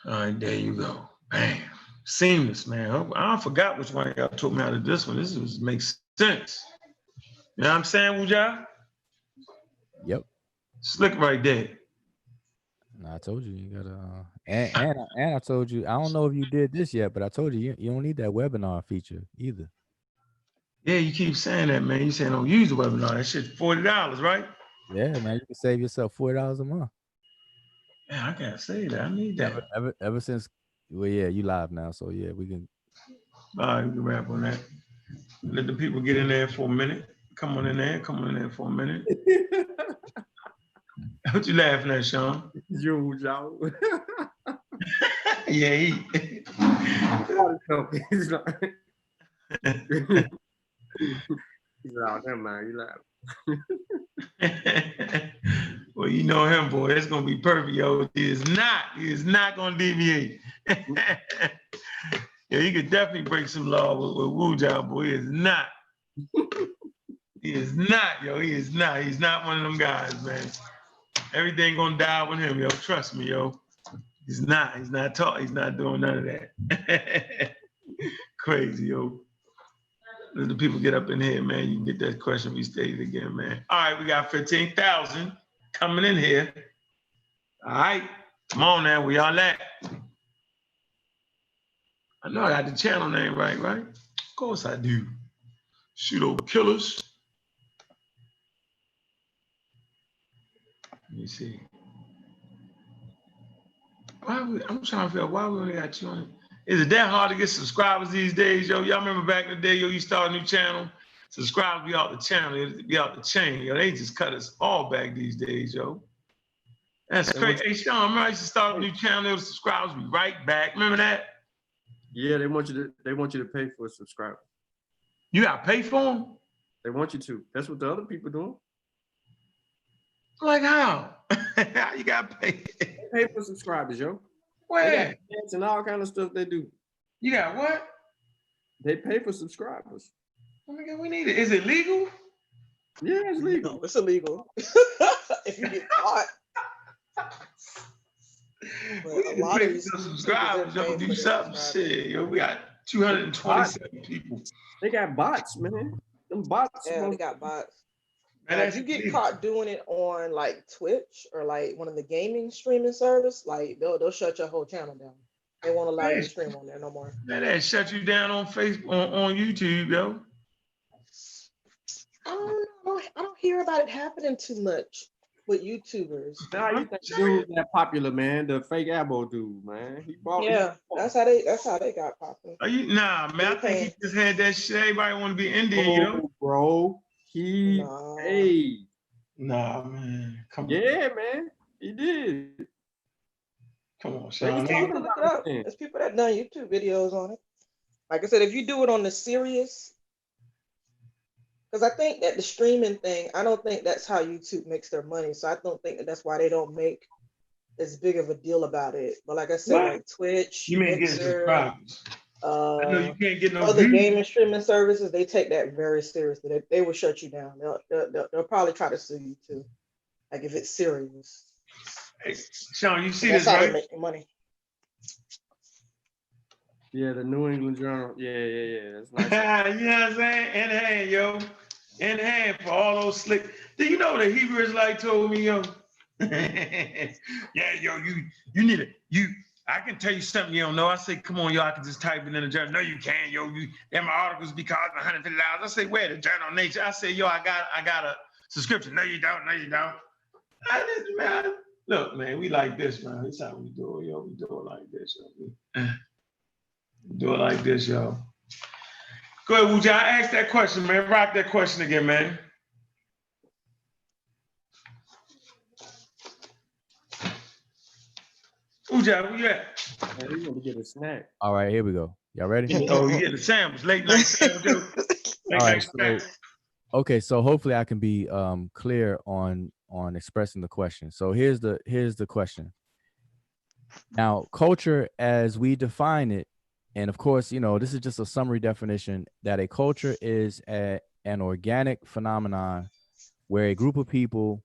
All right, there you go. Bam. Seamless, man. I forgot which one y'all told me out of this one. Makes sense. You know what I'm saying, Wuja? Yep. Slick right there. I told you you gotta, and I told you I don't know if you did this yet, but I told you you don't need that webinar feature either. Yeah, you keep saying that, man. You saying don't use the webinar. That shit's $40, right? Yeah, man, you can save yourself $40 a month. Man, I can't say that. I need that. Ever since, well, yeah, you live now, so yeah, we can. All right, we can wrap on that. Let the people get in there for a minute. Come on in there for a minute. What you laughing at, Sean? You, Joe. Yeah, he. He's like, never mind, you laugh. Well, you know him, boy. It's gonna be perfect, yo. He is not gonna deviate. Yeah, he could definitely break some law with Wuja, boy. He is not. He is not, yo. He is not. He's not one of them guys, man. Everything gonna die with him, yo. Trust me, yo. He's not. He's not taught. He's not doing none of that. Crazy, yo. Let the people get up in here, man. You can get that question restated again, man. All right, we got 15,000 coming in here. All right, come on now. We all at? I know I got the channel name right? Of course I do. Pseudo Killers. Let me see. I'm trying to figure out why we only got 200. Is it that hard to get subscribers these days, yo? Y'all remember back in the day, yo, you start a new channel, subscribers be out the channel, it'd be out the chain, yo. They just cut us all back these days, yo. That's crazy. Hey, Sean, remember I used to start a new channel, the subscribers be right back. Remember that? Yeah, they want you to pay for a subscriber. You gotta pay for them? They want you to. That's what the other people doing. Like how? How you gotta pay? They pay for subscribers, yo. Where? They got ads and all kind of stuff they do. You got what? They pay for subscribers. Oh my God, we need it. Is it legal? Yeah, it's legal. No, it's illegal. If you get caught. We a lot of these subscribers, yo, do something. Shit, yo, we got 227 people. They got bots, man. Them bots. Yeah, they got bots. Man, if you get caught doing it on like Twitch or like one of the gaming streaming service, like they'll shut your whole channel down. They won't allow you to stream on there no more. Man, they shut you down on Facebook, on YouTube, yo. I don't hear about it happening too much with YouTubers. Nah, you think dude that popular, man? The fake Abo dude, man. That's how they got popular. Nah, man. I think he just had that shit. Everybody want to be Indian, you know? Bro, Nah, man. Come on. Yeah, man. He did. Come on, Sean. Look it up. There's people that done YouTube videos on it. Like I said, if you do it on the serious, because I think that the streaming thing, I don't think that's how YouTube makes their money. So I don't think that's why they don't make as big of a deal about it. But like I said, like Twitch, you may get subscribers. I know you can't get no other gaming streaming services, they take that very seriously. They will shut you down. They'll probably try to sue you too. Like if it's serious. Hey, Sean, you see that's this, how right? they make money. Yeah, the New England Journal. Yeah. That's nice. You know what I'm saying? In hand, yo. In hand for all those slick. Do you know what the Hebrew Israelite told me, yo? Yeah, yo, you need it. I can tell you something you don't know. I say, come on, yo, I can just type it in the journal. No, you can't, yo. Them articles be costing $150. I say, where? The Journal of Nature. I say, yo, I got a subscription. No, you don't. Man, look, man, we like this, man. This how we do it, yo. We do it like this, yo. We do it like this, yo. Go ahead, Wuja. I asked that question, man. Rock that question again, man. Wuja, where you at? Man, we gonna get a snack. All right, here we go. Y'all ready? Oh, you getting a sandwich, late night sandwich. All right, okay, so hopefully I can be clear on expressing the question. So here's the question. Now, culture as we define it, and of course, you know, this is just a summary definition, that a culture is an organic phenomenon where a group of people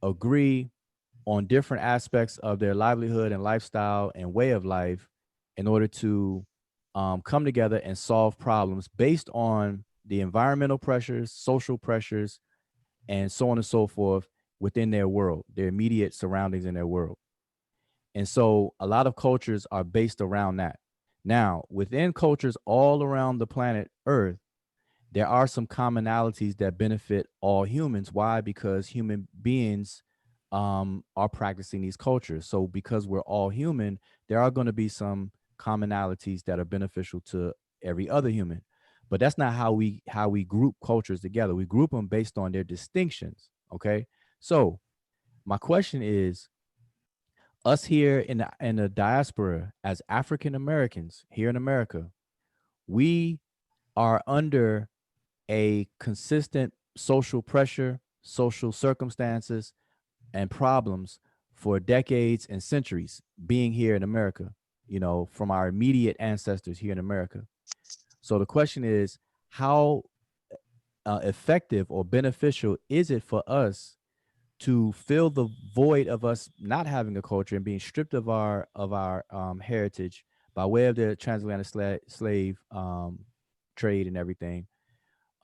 agree on different aspects of their livelihood and lifestyle and way of life in order to come together and solve problems based on the environmental pressures, social pressures, and so on and so forth within their world, their immediate surroundings in their world. And so a lot of cultures are based around that. Now, within cultures all around the planet Earth, there are some commonalities that benefit all humans. Why? Because human beings are practicing these cultures. So because we're all human, there are going to be some commonalities that are beneficial to every other human. But that's not how we group cultures together. We group them based on their distinctions. Okay. So my question is, us here in the diaspora as African Americans here in America, we are under a consistent social pressure, social circumstances, and problems for decades and centuries being here in America, from our immediate ancestors here in America. So the question is, how effective or beneficial is it for us to fill the void of us not having a culture and being stripped of our heritage by way of the transatlantic slave trade and everything?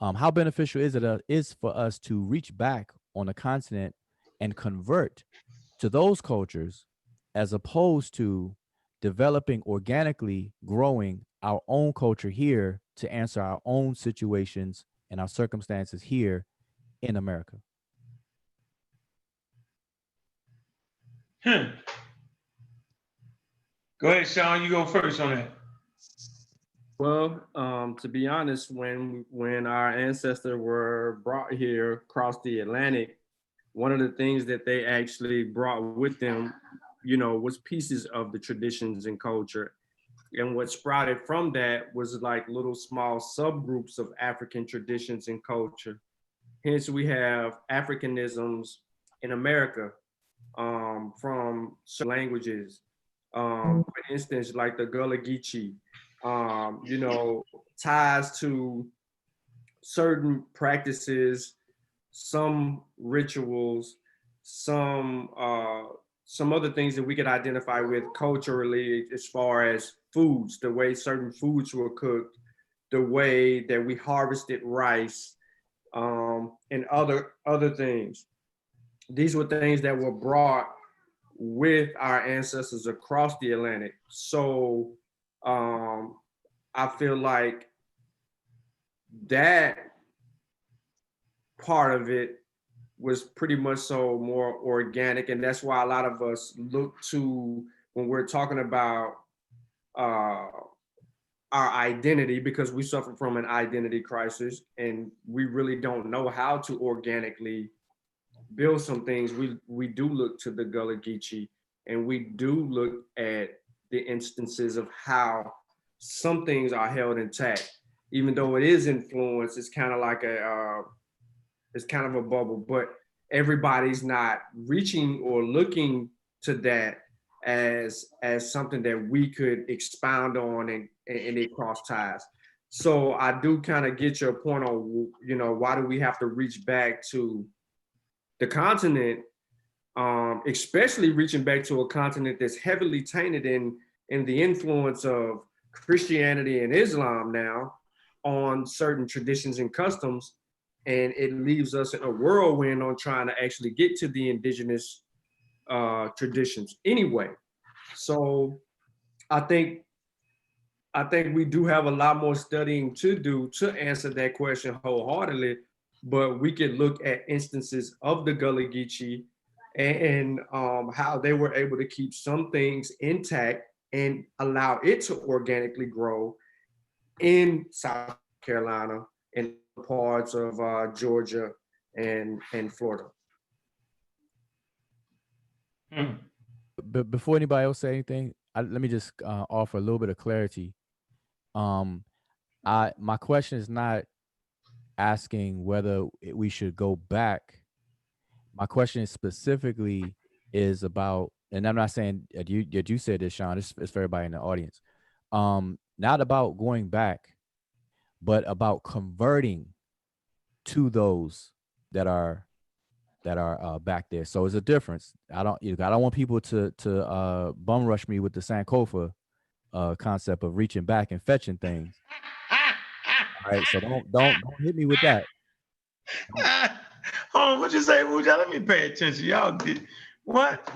How beneficial is for us to reach back on the continent and convert to those cultures, as opposed to developing organically, growing our own culture here to answer our own situations and our circumstances here in America? Hmm. Go ahead, Sean. You go first on that. Well, to be honest, when our ancestors were brought here across the Atlantic, one of the things that they actually brought with them, was pieces of the traditions and culture. And what sprouted from that was like little small subgroups of African traditions and culture. Hence, we have Africanisms in America, from certain languages. For instance, like the Gullah Geechee, ties to certain practices, some rituals, some other things that we could identify with culturally, as far as foods, the way certain foods were cooked, the way that we harvested rice, and other things. These were things that were brought with our ancestors across the Atlantic. So I feel like that part of it was pretty much so more organic, and that's why a lot of us look to, when we're talking about our identity, because we suffer from an identity crisis and we really don't know how to organically build some things. We do look to the Gullah Geechee, and we do look at the instances of how some things are held intact, even though it is influenced. It's kind of like it's kind of a bubble, but everybody's not reaching or looking to that as something that we could expound on and it cross ties. So I do kind of get your point on, why do we have to reach back to the continent, especially reaching back to a continent that's heavily tainted in the influence of Christianity and Islam now on certain traditions and customs, and it leaves us in a whirlwind on trying to actually get to the indigenous traditions anyway. So I think we do have a lot more studying to do to answer that question wholeheartedly, but we could look at instances of the Gullah Geechee and how they were able to keep some things intact and allow it to organically grow in South Carolina and parts of Georgia and Florida. But before anybody else say anything, let me just offer a little bit of clarity. My question is not asking whether we should go back. My question specifically is about, and I'm not saying that you said this, Sean. It's for everybody in the audience. Not about going back, but about converting to those that are back there. So it's a difference. I don't want people to bum rush me with the Sankofa concept of reaching back and fetching things. All right, so don't hit me with that. Hold on, what you say, Wuja? Let me pay attention. Y'all did what?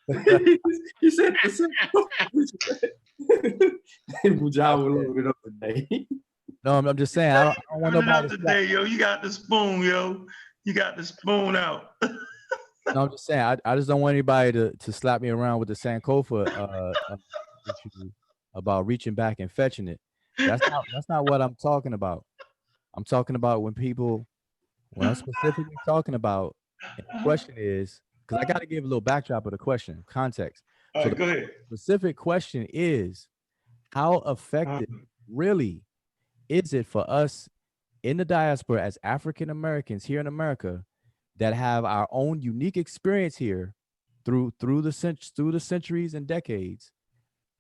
You said the same. Mujah will load it up today. No, I'm just saying I don't want Turn it nobody up to today, yo. You got the spoon, yo. You got the spoon out. No, I'm just saying I just don't want anybody to slap me around with the Sankofa issue about reaching back and fetching it. That's not what I'm talking about. I'm talking about when I'm specifically talking about, and the question is, because I got to give a little backdrop of the question, context. All So right, the go ahead. specific question is, how effective really is it for us in the diaspora as African Americans here in America that have our own unique experience here through the centuries and decades?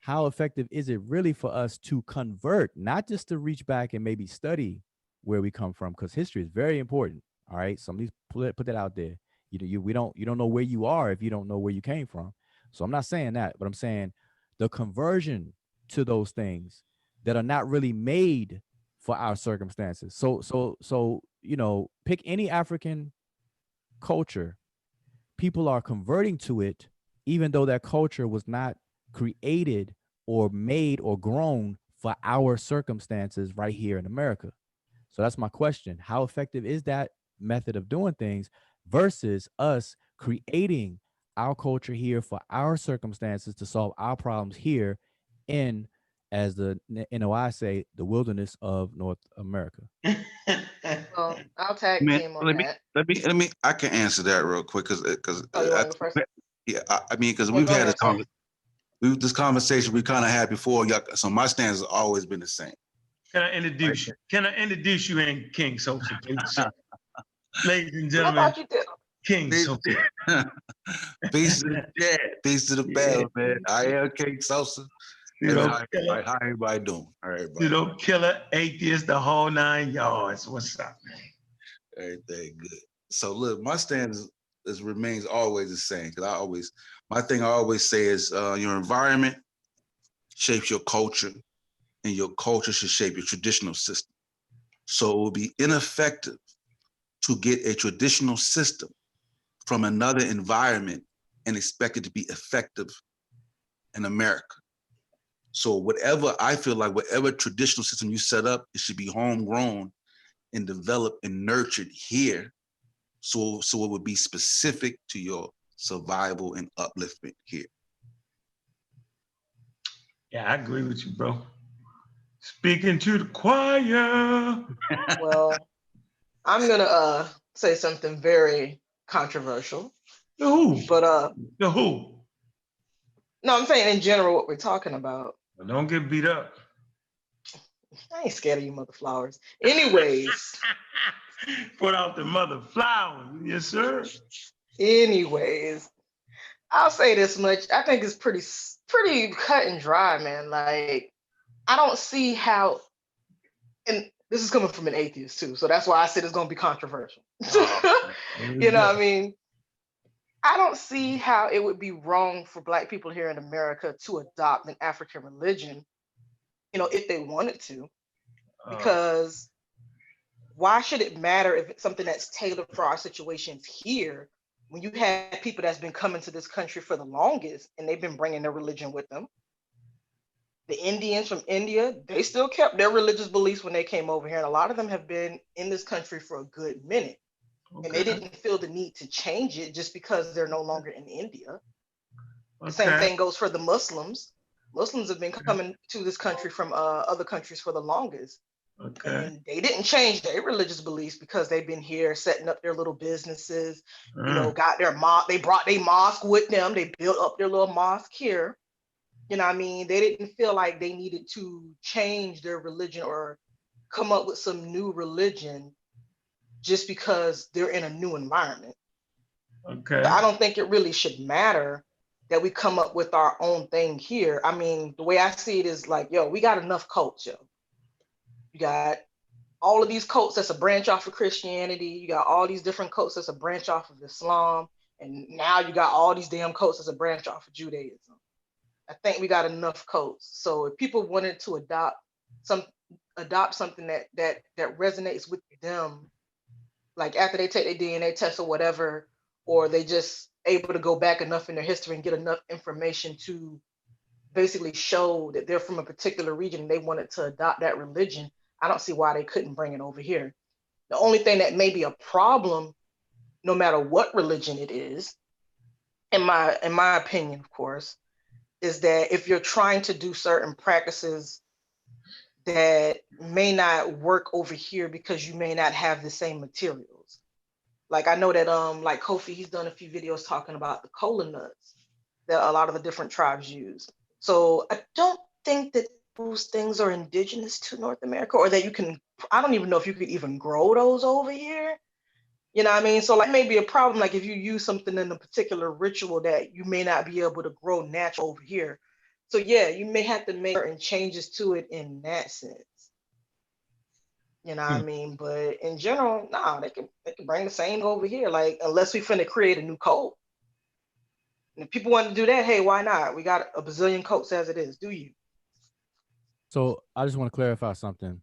How effective is it really for us to convert, not just to reach back and maybe study where we come from, because history is very important. All right, somebody put that out there. You don't know where you are if you don't know where you came from. So I'm not saying that, but I'm saying the conversion to those things that are not really made for our circumstances. So pick any African culture, people are converting to it, even though that culture was not created or made or grown for our circumstances right here in America. So that's my question. How effective is that method of doing things versus us creating our culture here for our circumstances to solve our problems here in, as the NOI say, the wilderness of North America? Well, I'll tag Man, team on let that. me. I can answer that real quick because Oh, you want to go first? yeah, I mean because Yeah, we've go had ahead, this conversation we kind of had before. So my stance has always been the same. Can I introduce you? Can I introduce you in King Sosa, please? Ladies and I gentlemen, thought you did. King Sosa. Peace to the chat, peace to the battle, man. I am King Sosa. Hey, man, how everybody doing? All right, everybody. Pseudo killer, atheist, the whole 9 yards. What's up, man? Everything good. So look, my stance remains always the same because my thing I always say is your environment shapes your culture, and your culture should shape your traditional system. So it would be ineffective to get a traditional system from another environment and expect it to be effective in America. So whatever traditional system you set up, it should be homegrown and developed and nurtured here. So it would be specific to your survival and upliftment here. Yeah, I agree with you, bro. Speaking to the choir. Well, I'm gonna say something very controversial. The who? But The who? no, I'm saying in general what we're talking about. Well, don't get beat up. I ain't scared of you mother flowers. Anyways, Put out the mother flowers. Yes, sir. anyways, I'll say this much. I think it's pretty cut and dry, man. Like, I don't see how, and this is coming from an atheist too, so that's why I said it's gonna be controversial. You know what I mean? I don't see how it would be wrong for Black people here in America to adopt an African religion, if they wanted to, because why should it matter if it's something that's tailored for our situations here when you have people that's been coming to this country for the longest and they've been bringing their religion with them? The Indians from India, they still kept their religious beliefs when they came over here. And a lot of them have been in this country for a good minute. And they didn't feel the need to change it just because they're no longer in India. The same thing goes for the Muslims. Muslims have been coming to this country from other countries for the longest. And they didn't change their religious beliefs because they've been here setting up their little businesses, got their they brought their mosque with them. They built up their little mosque here. You know what I mean? They didn't feel like they needed to change their religion or come up with some new religion just because they're in a new environment. So I don't think it really should matter that we come up with our own thing here. I mean, the way I see it is like, we got enough culture. You got all of these cults that's a branch off of Christianity. You got all these different cults that's a branch off of Islam. And now you got all these damn cults that's a branch off of Judaism. I think we got enough cults. So if people wanted to adopt something that resonates with them, like after they take their DNA test or whatever, or they just able to go back enough in their history and get enough information to basically show that they're from a particular region and they wanted to adopt that religion, I don't see why they couldn't bring it over here. The only thing that may be a problem, no matter what religion it is, in my opinion, of course, is that if you're trying to do certain practices that may not work over here because you may not have the same materials. Like I know that like Kofi, he's done a few videos talking about the cola nuts that a lot of the different tribes use. So I don't think that those things are indigenous to North America, or that you can, I don't even know if you could even grow those over here. You know what I mean? So like maybe a problem, like if you use something in a particular ritual that you may not be able to grow natural over here. So yeah, you may have to make certain changes to it in that sense. You know what I mean? But in general, nah, they can bring the same over here. Like unless we finna create a new code. And if people want to do that, hey, why not? We got a bazillion coats as it is. Do you? So I just want to clarify something,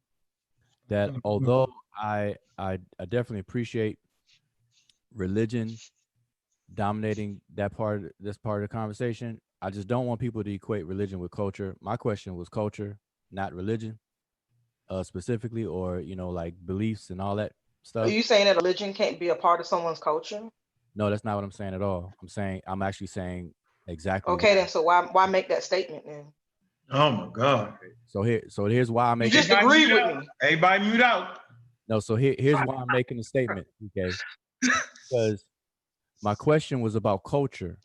that although I definitely appreciate religion dominating this part of the conversation, I just don't want people to equate religion with culture. My question was culture, not religion, specifically, or like beliefs and all that stuff. Are you saying that religion can't be a part of someone's culture? No, that's not what I'm saying at all. I'm actually saying exactly. Okay, then so why make that statement then? Oh my God. So here's why I'm You making. just agreed with me. Everybody mute out. No, so here's why I'm making the statement, okay? Because my question was about culture,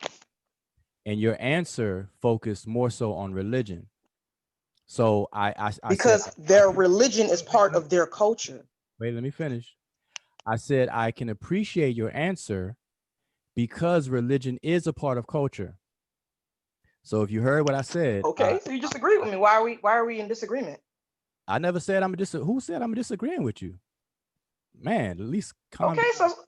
and your answer focused more so on religion. So I because said, their religion is part of their culture. Wait, let me finish. I said I can appreciate your answer because religion is a part of culture. So if you heard what I said, okay, so you disagree with me. Why are we in disagreement? I never said who said I'm disagreeing with you? Man, at least okay.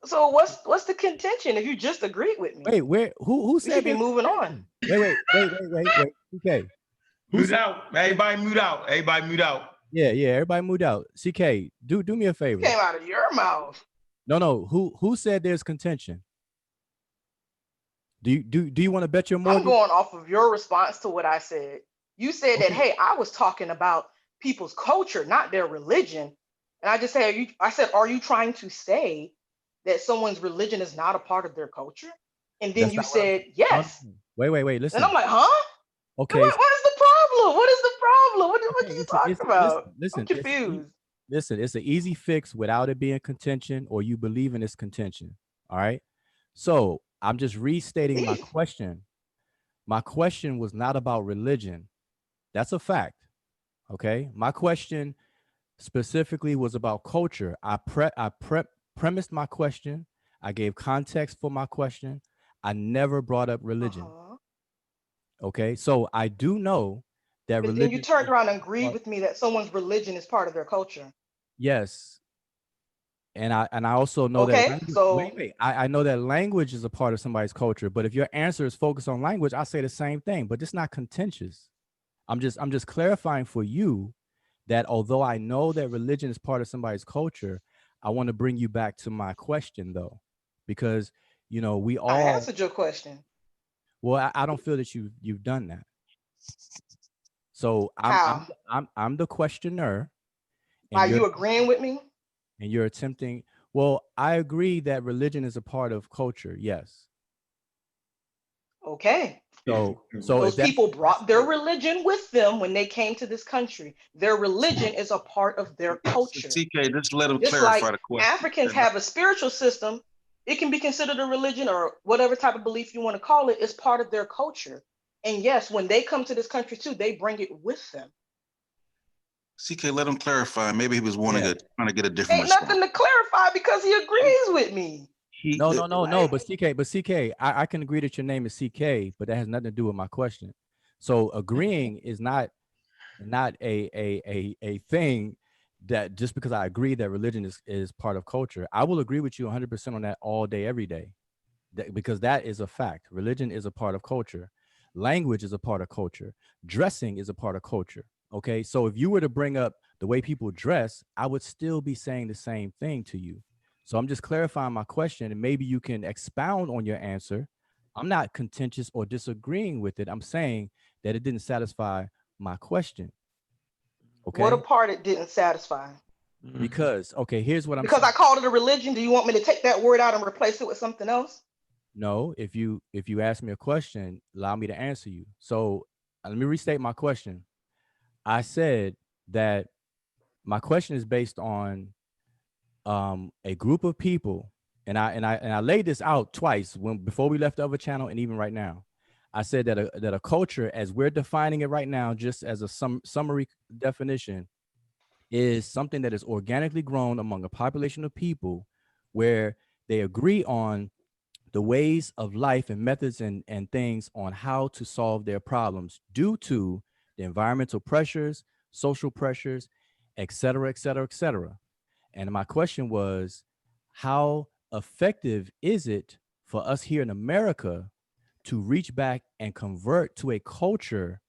So what's the contention if you just agreed with me? Wait, who said? We should be moving on. Wait. Okay. Mute out. Everybody mute out. Everybody mute out. Yeah. Everybody mute out. CK, do me a favor. It came out of your mouth. No. Who said there's contention? Do you want to bet your mortgage? I'm going off of your response to what I said. You said that, hey, I was talking about people's culture, not their religion. And I just said, are you trying to say that someone's religion is not a part of their culture? And then you said, yes. Wait, listen. And I'm like, huh? Okay. What is the problem? What is the problem? What are you talking about? Listen, I'm confused. Listen, it's an easy fix without it being contention, or you believe in its contention. All right. So I'm just restating my question. My question was not about religion. That's a fact. Okay. My question specifically was about culture. I premised my question. I gave context for my question. I never brought up religion. Okay. So I do know that religion. Then you turned around and agreed with me that someone's religion is part of their culture. Yes. And I also know that I know that language is a part of somebody's culture, but if your answer is focused on language, I say the same thing, but it's not contentious. I'm just clarifying for you that although I know that religion is part of somebody's culture, I want to bring you back to my question though, because we all. I answered your question. Well, I don't feel that you've done that. So I'm the questioner. Are you agreeing with me? And you're attempting. Well, I agree that religion is a part of culture. Yes. Okay. So those people brought their religion with them when they came to this country. Their religion is a part of their culture. TK, just let them clarify the question. Africans have a spiritual system. It can be considered a religion or whatever type of belief you want to call it. It's part of their culture. And yes, when they come to this country too, they bring it with them. CK, let him clarify. Maybe he was trying to get a different response. Nothing to clarify because he agrees with me. No. But CK, I can agree that your name is CK, but that has nothing to do with my question. So agreeing is not a thing that just because I agree that religion is part of culture, I will agree with you 100% on that all day, every day. Because that is a fact. Religion is a part of culture. Language is a part of culture. Dressing is a part of culture. Okay. So if you were to bring up the way people dress, I would still be saying the same thing to you. So I'm just clarifying my question and maybe you can expound on your answer. I'm not contentious or disagreeing with it. I'm saying that it didn't satisfy my question. What a Okay. part it didn't satisfy. Because, okay, here's what I'm Because saying. I called it a religion. Do you want me to take that word out and replace it with something else? No, if you ask me a question, allow me to answer you. So let me restate my question. I said that my question is based on a group of people, and I laid this out twice before we left the other channel, and even right now. I said that a culture, as we're defining it right now, just as a summary definition, is something that is organically grown among a population of people where they agree on the ways of life and methods and things on how to solve their problems due to the environmental pressures, social pressures, et cetera, et cetera, et cetera. And my question was, how effective is it for us here in America to reach back and convert to a culture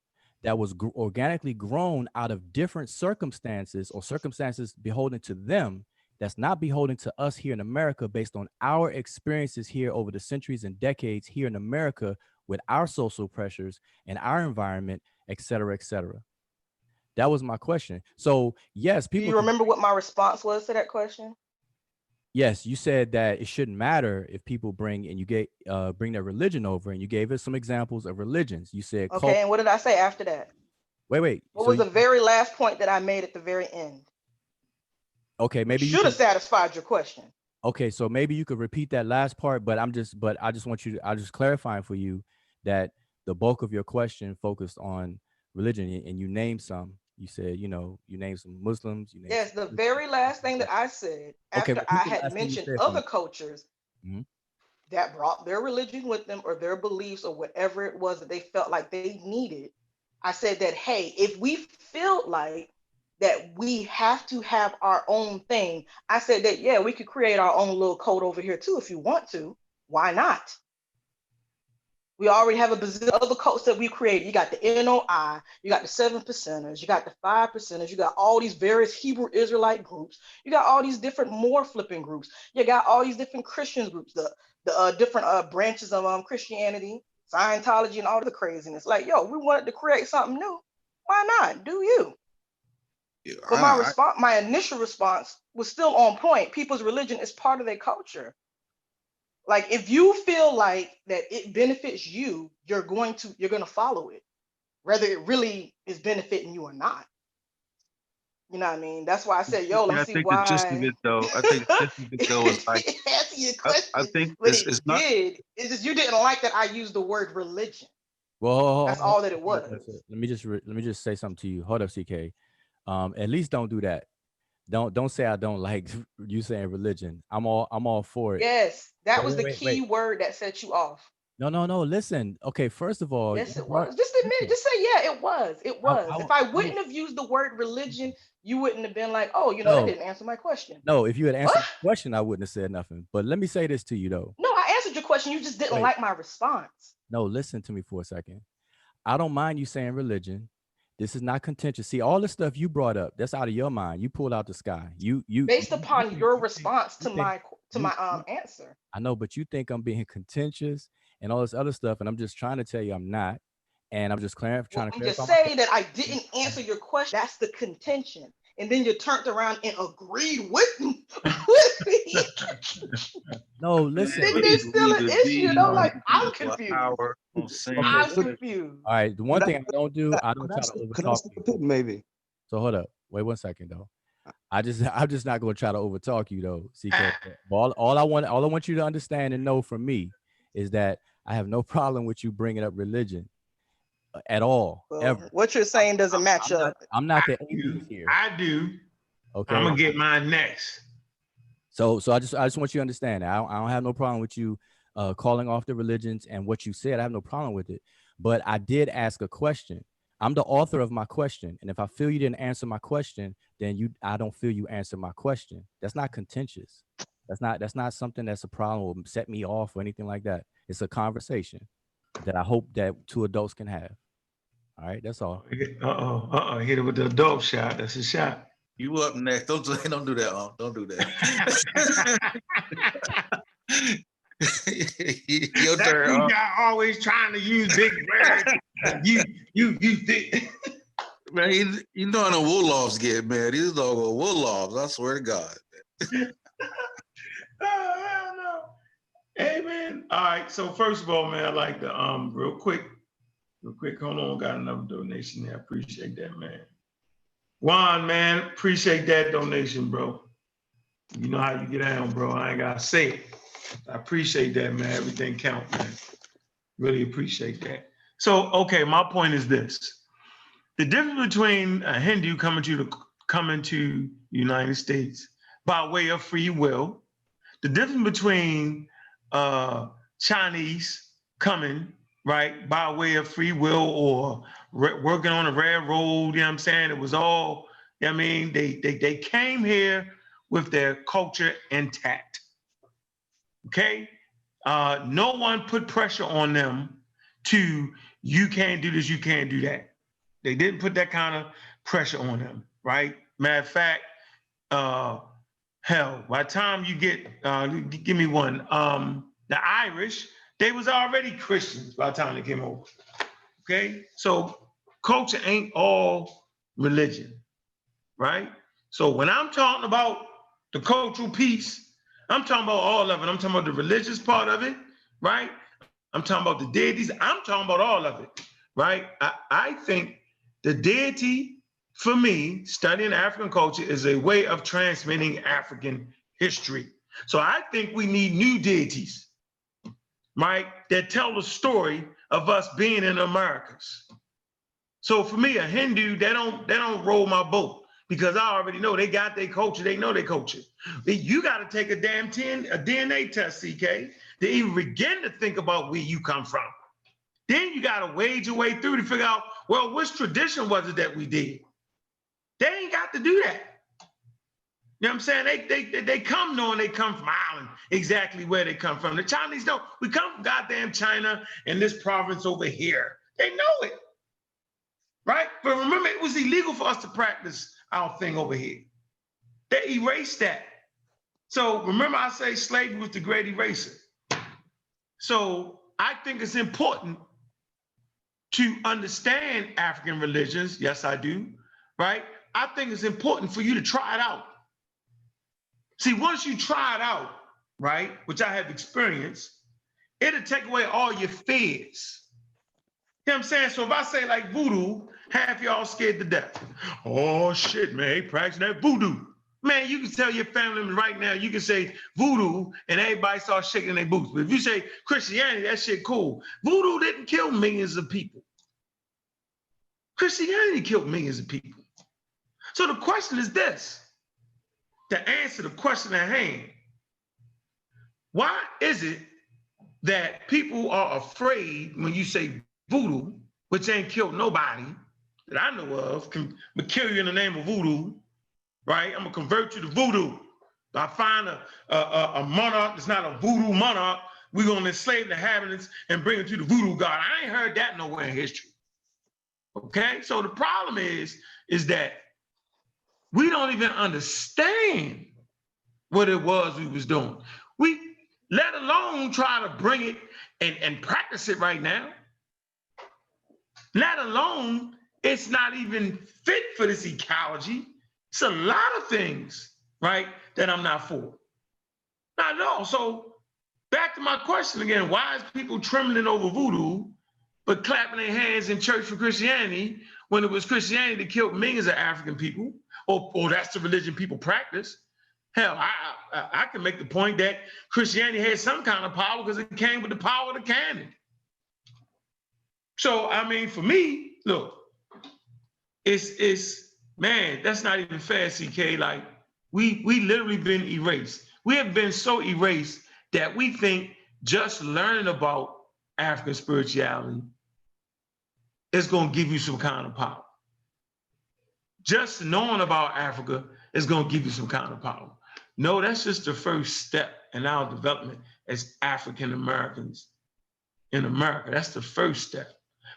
that was organically grown out of different circumstances or circumstances beholden to them, that's not beholden to us here in America based on our experiences here over the centuries and decades here in America with our social pressures and our environment, et cetera, et cetera? That was my question. So yes, Do people you remember what my response was to that question? yes, you said that it shouldn't matter if people bring and you get bring their religion over, and you gave us some examples of religions. You said Okay, and what did I say after that? wait. What So was the very last point that I made at the very end? okay, maybe you should have could, satisfied your question. okay, so maybe you could repeat that last part, but I just want you to, I just clarifying for you that the bulk of your question focused on religion, and you named some. You said, you named some Muslims, you named Yes, some the Christians. very last thing that I said Okay, after I repeat the had last thing you mentioned said for me. other cultures Mhm. that brought their religion with them or their beliefs or whatever it was that they felt like they needed, I said that, hey, if we feel like that we have to have our own thing, I said that, yeah, we could create our own little code over here too if you want to. Why not? We already have a bazillion other codes that we created. You got the NOI, you got the 7%ers, you got the 5%ers, you got all these various Hebrew Israelite groups, you got all these different more flipping groups, you got all these different Christian groups, the different branches of Christianity, Scientology, and all the craziness. Like, yo, we wanted to create something new. Why not? Do you? Yeah, But my initial response was still on point. People's religion is part of their culture. Like, if you feel like that it benefits you, you're going to follow it, whether it really is benefiting you or not. You know what I mean? That's why I said, yo, let Yeah, me I see think the gist of why. it, though, I think the gist of it, though, is like, It answer your I question, think but it's it not. did. It's just you didn't like that I used the word religion. Well, That's all that it was. let me just say something to you. Hold up, CK. At least don't do that. Don't say I don't like you saying religion. I'm all for it. Yes, that was the Wait. key word that set you off. No. Listen. Okay, first of all, Yes, you it brought was. Just admit, listen, just say, yeah, it was. It was. If I I wouldn't have used the word religion, you wouldn't have been like, oh, that no, didn't answer my question. no. If you had What? answered the question, I wouldn't have said nothing. But let me say this to you though. No, I answered your question. You just didn't Wait, like my response. no, listen to me for a second. I don't mind you saying religion. This is not contentious. See, all the stuff you brought up, that's out of your mind. You pulled out the sky. Based upon your response you to think my answer. I know, but you think I'm being contentious and all this other stuff, and I'm just trying to tell you I'm not. And I'm just trying Well, to when you clarify my say that I question. didn't answer your question, that's the contention. And then you turned around and agreed with me. No, listen. Then we there's still agree an to issue, be like, I'm for confused. our on saying Okay, I'm that. confused. all right. The one Could I, thing I don't do, I don't could I, try to could I overtalk step a people. bit, maybe? So hold up. Wait 1 second though. I'm just not gonna try to overtalk you though, CK. But all I want you to understand and know from me is that I have no problem with you bringing up religion at all, Well, ever. what you're saying doesn't match up. I'm not the I atheist do. here. I do. Okay. I'm gonna get mine next. So I just want you to understand that I don't have no problem with you calling off the religions and what you said. I have no problem with it. But I did ask a question. I'm the author of my question. And if I feel you didn't answer my question, then I don't feel you answered my question. That's not contentious. That's not something that's a problem or set me off or anything like that. It's a conversation that I hope that two adults can have. All right, that's all. Hit it with the adult shot. That's a shot. You up next. Don't do that. Don't do that. Your That turn. dude guy always trying to use big words. you think. Man, you know how the Wolofs get, man. These dogs are Wolofs. I swear to God. Oh, hell no. Hey, man. All right. So first of all, man, I like to real quick. Hold on, got another donation there. I appreciate that, man. Juan, man, appreciate that donation, bro. You know how you get down, bro. I ain't gotta say it. I appreciate that, man. Everything counts, man. Really appreciate that. So, okay, my point is this. The difference between a Hindu coming to the United States by way of free will, the difference between Chinese coming, right, by way of free will or working on a railroad, you know what I'm saying? It was all, you know what I mean? They came here with their culture intact, okay? No one put pressure on them to, you can't do this, you can't do that. They didn't put that kind of pressure on them, right? Matter of fact, hell, by the time you get, give me one, the Irish, they was already Christians by the time they came over, okay? So culture ain't all religion, right? So when I'm talking about the cultural piece, I'm talking about all of it. I'm talking about the religious part of it, right? I'm talking about the deities. I'm talking about all of it, right? I think the deity, for me, studying African culture is a way of transmitting African history. So I think we need new deities, right, that tell the story of us being in the Americas. So for me, a Hindu, they don't roll my boat because I already know they got their culture. They know their culture. You got to take a DNA test, CK, to even begin to think about where you come from. Then you got to wade your way through to figure out, well, which tradition was it that we did? They ain't got to do that. You know what I'm saying? They come knowing they come from Ireland, exactly where they come from. The Chinese don't. We come from goddamn China and this province over here. They know it, right? But remember, it was illegal for us to practice our thing over here. They erased that. So remember I say slavery was the great eraser. So I think it's important to understand African religions. Yes, I do, right? I think it's important for you to try it out. See, once you try it out, right, which I have experienced, it'll take away all your fears. You know what I'm saying? So if I say like voodoo, half y'all scared to death. Oh shit, man, he practicing that voodoo. Man, you can tell your family right now, you can say voodoo and everybody starts shaking their boots. But if you say Christianity, that shit cool. Voodoo didn't kill millions of people. Christianity killed millions of people. So the question is this, to answer the question at hand, why is it that people are afraid when you say voodoo, which ain't killed nobody that I know of, can kill you in the name of voodoo, right? I'm gonna convert you to voodoo. If I find a monarch that's not a voodoo monarch, we're gonna enslave the inhabitants and bring it to the voodoo god. I ain't heard that nowhere in history. Okay, so the problem is that we don't even understand what it was we was doing. We, let alone try to bring it and practice it right now. Let alone, it's not even fit for this ecology. It's a lot of things, right, that I'm not for. Not at all. So back to my question again, why is people trembling over voodoo, but clapping their hands in church for Christianity when it was Christianity that killed millions of African people, or that's the religion people practice? Hell, I can make the point that Christianity had some kind of power because it came with the power of the canon. So, I mean, for me, look, it's man, that's not even fair, CK. Like, we literally been erased. We have been so erased that we think just learning about African spirituality is going to give you some kind of power. just knowing about Africa is going to give you some kind of power. No, that's just the first step in our development as African Americans in America. That's the first step.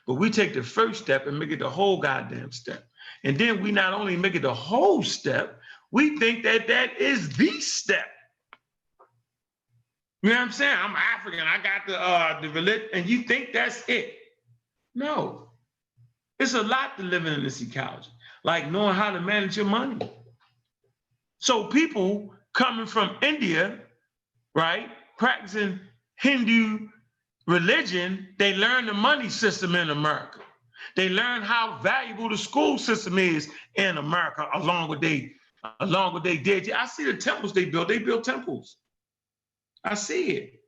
But we take the first step and make it the whole goddamn step. And then we not only make it the whole step, we think that that is the step. You know what I'm saying? I'm African. I got the religion, and you think that's it. No. It's a lot to living in this ecology, like knowing how to manage your money. So people coming from India, right, practicing Hindu religion, they learn the money system in America. They learn how valuable the school system is in America, along with they did. I see the temples they built. They built temples. I see it.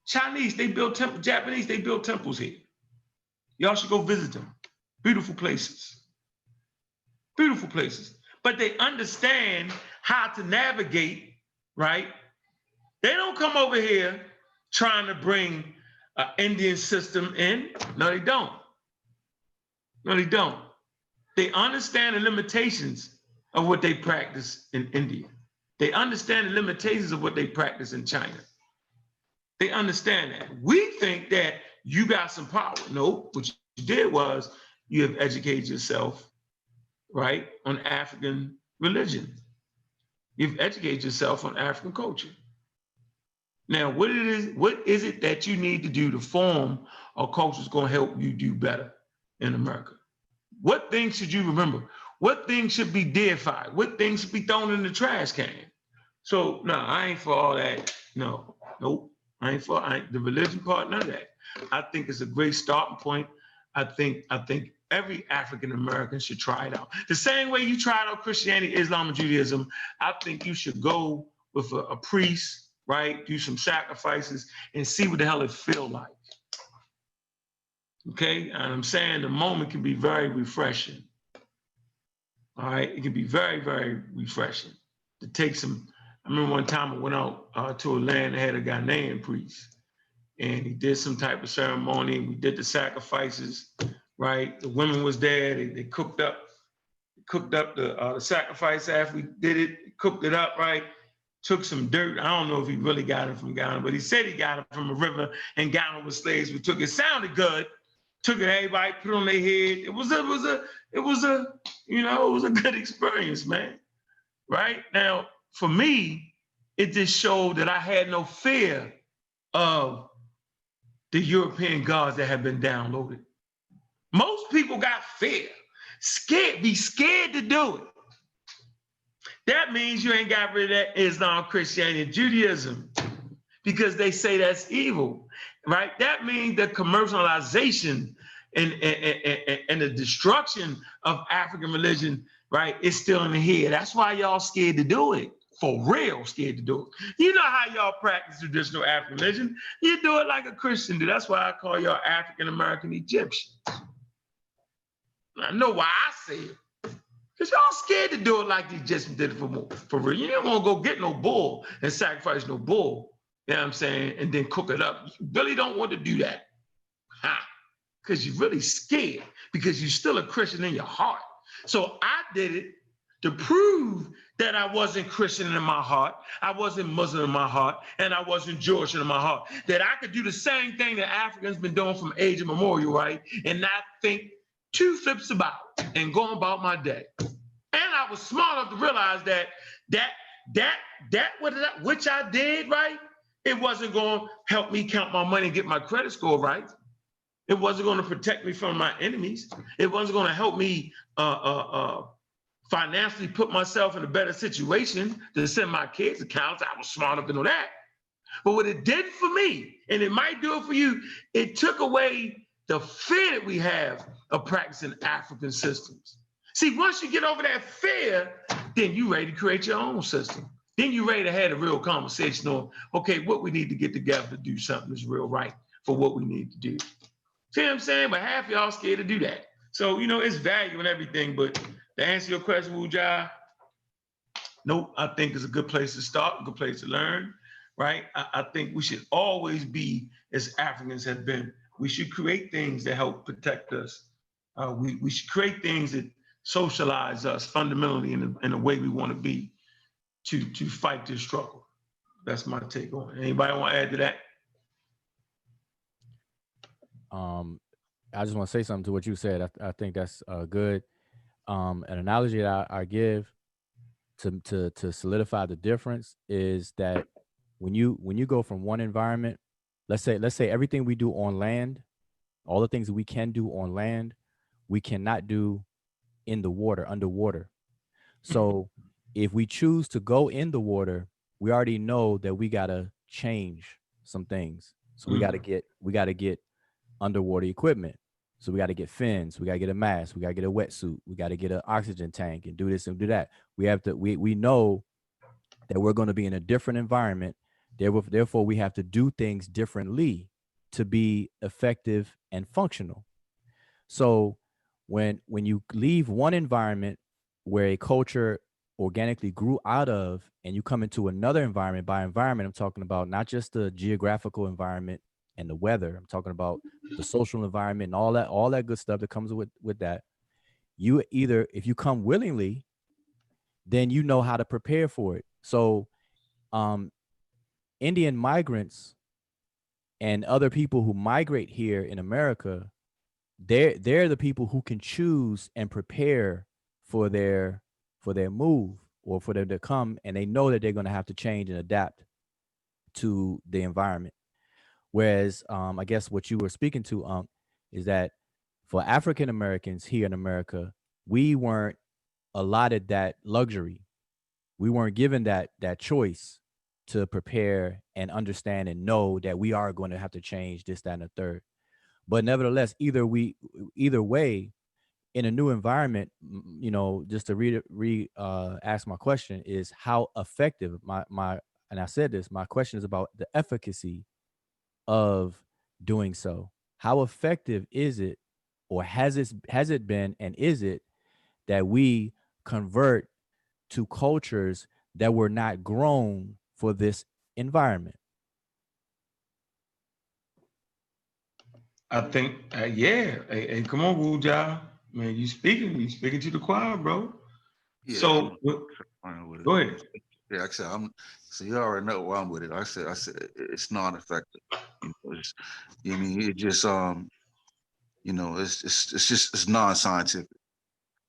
Chinese, they built temples. Japanese, they built temples here. Y'all should go visit them. Beautiful places. Beautiful places. But they understand how to navigate, right? They don't come over here trying to bring an Indian system in. No, they don't. No, they don't. They understand the limitations of what they practice in India. They understand the limitations of what they practice in China. They understand that. We think that you got some power. No, what you did was you have educated yourself, right, on African religion. You've educated yourself on African culture. Now, what is it that you need to do to form a culture that's going to help you do better in America? What things should you remember? What things should be deified? What things should be thrown in the trash can? So, no, I ain't for all that. No, nope. I ain't the religion part, none of that. I think it's a great starting point. I think every African American should try it out. The same way you tried out Christianity, Islam, and Judaism, I think you should go with a priest, right? Do some sacrifices and see what the hell it feel like. Okay, and I'm saying the moment can be very refreshing. All right, it can be very, very refreshing to take some. I remember one time I went out to a land that had a Ghanaian priest, and he did some type of ceremony. We did the sacrifices, right? The women was there. They cooked up the sacrifice after we did it. Cooked it up, right? Took some dirt. I don't know if he really got it from Ghana, but he said he got it from a river, and Ghana was slaves. We took it. Sounded good. Took it. Everybody put it on their head. It was a good experience, man. Right now. For me, it just showed that I had no fear of the European gods that have been downloaded. Most people got fear, be scared to do it. That means you ain't got rid of that Islam, Christianity, and Judaism because they say that's evil, right? That means the commercialization and the destruction of African religion, right, is still in the head. That's why y'all scared to do it. For real, scared to do it. You know how y'all practice traditional African religion. You do it like a Christian do. That's why I call y'all African American Egyptians. I know why I say it. Because y'all scared to do it like the Egyptians did it for real. You don't want to go get no bull and sacrifice no bull, you know what I'm saying, and then cook it up. You really don't want to do that. Because you're really scared because you're still a Christian in your heart. So I did it to prove that I wasn't Christian in my heart, I wasn't Muslim in my heart, and I wasn't Jewish in my heart. That I could do the same thing that Africans been doing from age immemorial, right? And not think two flips about and go about my day. And I was smart enough to realize that which I did, right? It wasn't going to help me count my money and get my credit score right. It wasn't going to protect me from my enemies. It wasn't going to help me financially put myself in a better situation to send my kids to college. I was smart enough to know that. But what it did for me, and it might do it for you, it took away the fear that we have of practicing African systems. See, once you get over that fear, then you're ready to create your own system. Then you're ready to have a real conversation on, okay, what we need to get together to do something that's real right for what we need to do. See what I'm saying? But half y'all scared to do that. So, it's value and everything, but to answer your question, Wujah, nope, I think it's a good place to start, a good place to learn, right? I think we should always be, as Africans have been, we should create things that help protect us. We should create things that socialize us fundamentally in the way we want to be to fight this struggle. That's my take on it. Anybody want to add to that? I just want to say something to what you said. I think that's good. An analogy that I give to solidify the difference is that when you go from one environment, let's say everything we do on land, all the things that we can do on land, we cannot do in the water, underwater. So if we choose to go in the water, we already know that we gotta change some things. So we gotta get underwater equipment. So we got to get fins, we got to get a mask, we got to get a wetsuit, we got to get an oxygen tank and do this and do that. We know that we're going to be in a different environment. Therefore, we have to do things differently to be effective and functional. So when you leave one environment where a culture organically grew out of and you come into another environment, by environment, I'm talking about not just the geographical environment and the weather. I'm talking about the social environment and all that good stuff that comes with that. You either, if you come willingly, then you know how to prepare for it. So Indian migrants and other people who migrate here in America, they're the people who can choose and prepare for their move or for them to come, and they know that they're going to have to change and adapt to the environment. Whereas I guess what you were speaking to, is that for African Americans here in America, we weren't allotted that luxury. We weren't given that choice to prepare and understand and know that we are going to have to change this, that, and the third. But nevertheless, either way, in a new environment, just to ask my question is how effective and I said this, my question is about the efficacy of doing so. How effective is it, or has it been, and is it that we convert to cultures that were not grown for this environment? I think, yeah. Hey, come on, Wuja. Man, you speaking to the choir, bro. Yeah, So, fine with it. go ahead. Yeah, like I said, so you already know where I'm with it. I said it's non-effective. It just it's non-scientific.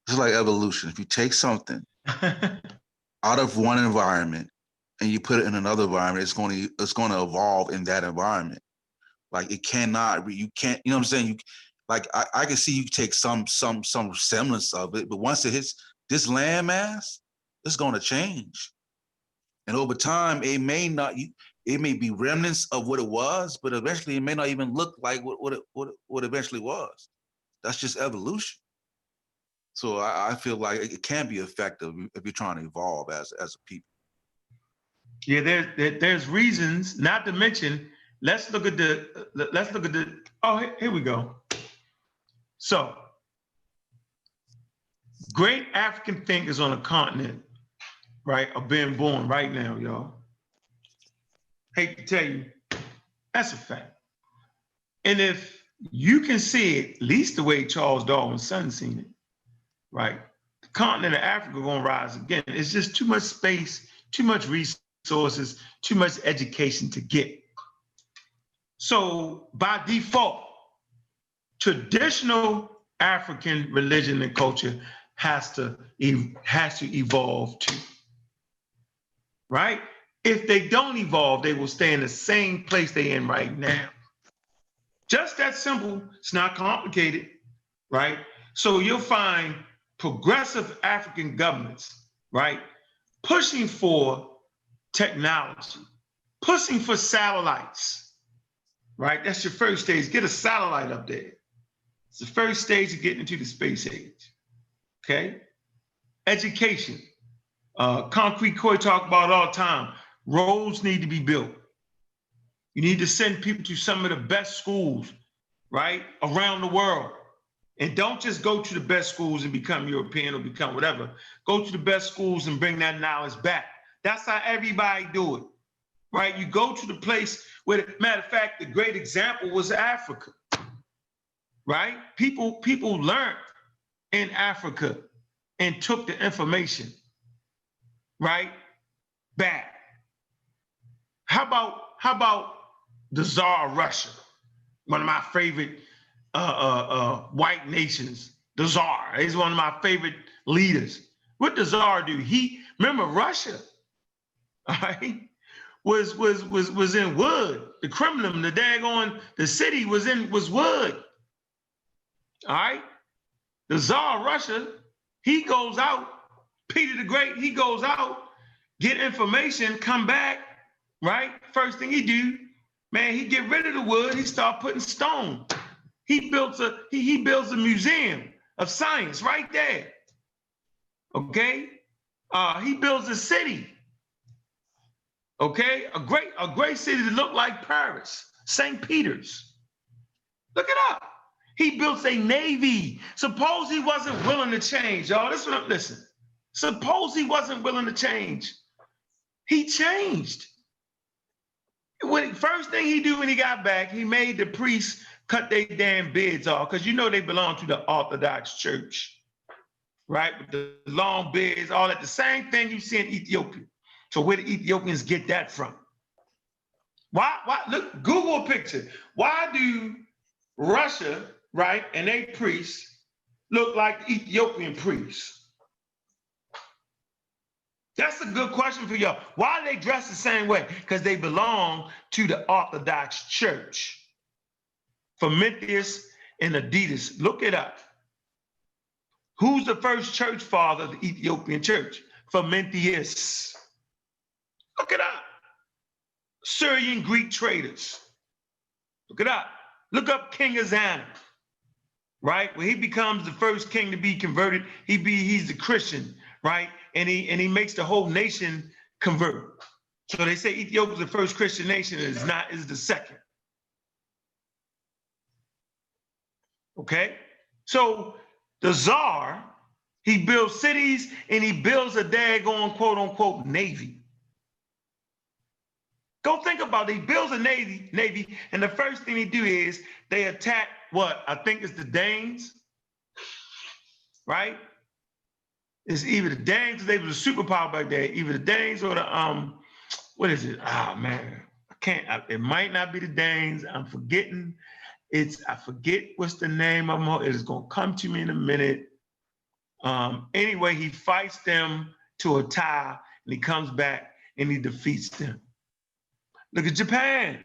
It's like evolution. If you take something out of one environment and you put it in another environment, it's going to evolve in that environment. Like it cannot, you can't, you know what I'm saying? I can see you take some semblance of it, but once it hits this landmass, it's going to change. And over time, it may be remnants of what it was, but eventually it may not even look like what it eventually was. That's just evolution. So I feel like it can be effective if you're trying to evolve as a people. Yeah, there's reasons, not to mention, let's look at the, oh, here we go. So, great African thinkers on the continent, right, are being born right now, y'all. Hate to tell you, that's a fact. And if you can see it, at least the way Charles Darwin's son seen it, right? The continent of Africa gonna rise again. It's just too much space, too much resources, too much education to get. So by default, traditional African religion and culture has to evolve too, right? If they don't evolve, they will stay in the same place they're in right now. Just that simple. It's not complicated, right? So you'll find progressive African governments, right, pushing for technology, pushing for satellites, right? That's your first stage. Get a satellite up there. It's the first stage of getting into the space age, okay? Education. Concrete Coy talk about all the time. Roads need to be built. You need to send people to some of the best schools, right, around the world. And don't just go to the best schools and become European or become whatever. Go to the best schools and bring that knowledge back. That's how everybody do it, right? You go to the place where, matter of fact, the great example was Africa, right? People learned in Africa, and took the information, right, back. How about the Tsar of Russia, one of my favorite white nations, the Tsar. He's one of my favorite leaders. What does Tsar do? Remember Russia, all right, was in wood. The Kremlin, the city was wood. All right. The Tsar of Russia, he goes out, Peter the Great, he goes out, get information, come back, right? First thing he do, man, he get rid of the wood, he start putting stone. He builds a museum of science right there. Okay? He builds a city. Okay? A great city that looked like Paris, St. Peter's. Look it up. He built a navy. Suppose he wasn't willing to change, y'all. Listen. Suppose he wasn't willing to change. He changed. First thing he do when he got back, he made the priests cut their damn beards off, because you know they belong to the Orthodox Church, right? With the long beards, all that. The same thing you see in Ethiopia. So where the Ethiopians get that from? Why? Look, Google a picture. Why do Russia, right, and they priests look like Ethiopian priests? That's a good question for y'all. Why do they dress the same way? Because they belong to the Orthodox Church. Frumentius and Adidas, look it up. Who's the first church father of the Ethiopian church? Frumentius. Look it up. Syrian Greek traders. Look it up. Look up King Azana, right? When he becomes the first king to be converted, he's a Christian, right? And he makes the whole nation convert. So they say Ethiopia is the first Christian nation, is the second. Okay? So the Tsar, he builds cities and he builds a daggone quote unquote navy. Go think about it. He builds a navy, and the first thing he do is they attack what? I think it's the Danes, right? It's either the Danes, because they were a superpower back there, either the Danes or the, what is it? Ah, man, it might not be the Danes. I'm forgetting. I forget what's the name of them. It is going to come to me in a minute. Anyway, he fights them to a tie, and he comes back and he defeats them. Look at Japan.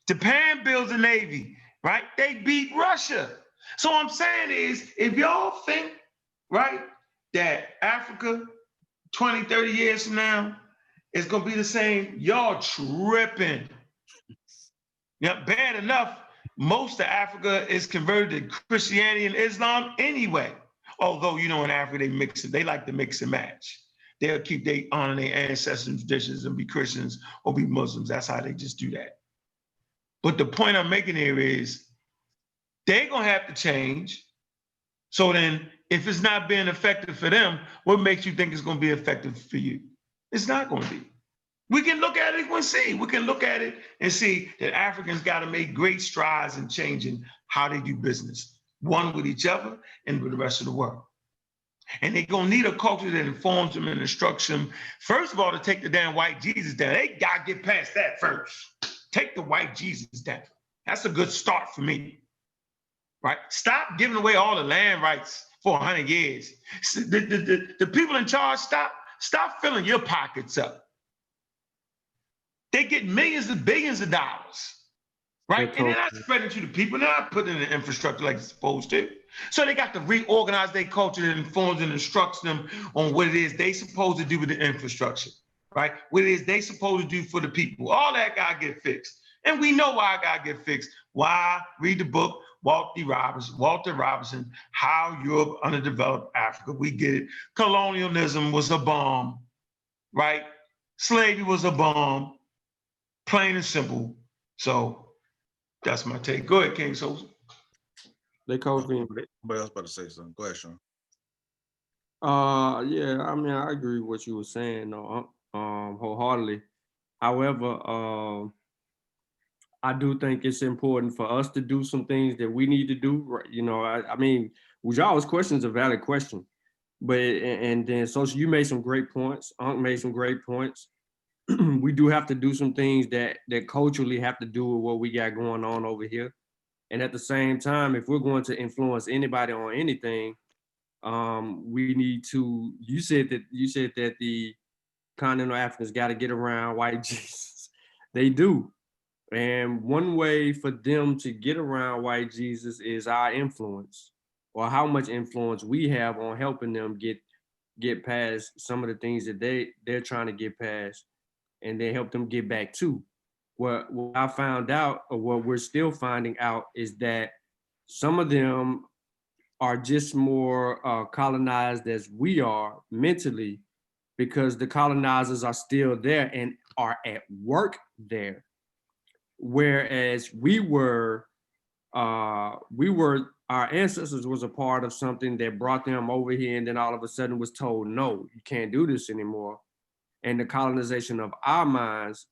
Japan builds a navy, right? They beat Russia. So what I'm saying is, if y'all think, right, that Africa 20, 30 years from now is going to be the same, y'all tripping. Yeah, bad enough, most of Africa is converted to Christianity and Islam anyway. Although, you know, in Africa, they like to mix and match. They'll keep honoring their ancestors and traditions and be Christians or be Muslims. That's how they just do that. But the point I'm making here is they're going to have to change. So then if it's not being effective for them, what makes you think it's going to be effective for you? It's not going to be. We can look at it and see. We can look at it and see that Africans got to make great strides in changing how they do business, one with each other and with the rest of the world. And they're going to need a culture that informs them and instructs them, first of all, to take the damn white Jesus down. They got to get past that first. Take the white Jesus down. That's a good start for me, right? Stop giving away all the land rights for 100 years. The people in charge, stop filling your pockets up. They get millions and billions of dollars, right? And they're not spreading to the people. They're not putting in the infrastructure like they're supposed to. So they got to reorganize their culture that informs and instructs them on what it is they supposed to do with the infrastructure, right? What it is they supposed to do for the people. All that got to get fixed. And we know why it got to get fixed. Why? Read the book, Walter Robinson, How Europe Underdeveloped Africa. We get it. Colonialism was a bomb, right? Slavery was a bomb. Plain and simple. So that's my take. Go ahead, King Sosa. They called me. Somebody else about to say something. Go ahead, Sean. Yeah, I mean, I agree with what you were saying, wholeheartedly. However, I do think it's important for us to do some things that we need to do. Right? You know, I mean, Wujal's question is a valid question. But and then social, you made some great points. Unc made some great points. We do have to do some things that culturally have to do with what we got going on over here. And at the same time, if we're going to influence anybody on anything, we need to. You said that the continental Africans got to get around white Jesus. They do. And one way for them to get around white Jesus is our influence, or how much influence we have on helping them get past some of the things that they're trying to get past, and then help them get back to. What I found out, or what we're still finding out, is that some of them are just more colonized as we are mentally, because the colonizers are still there and are at work there. Whereas our ancestors was a part of something that brought them over here, and then all of a sudden was told, no, you can't do this anymore. And the colonization of our minds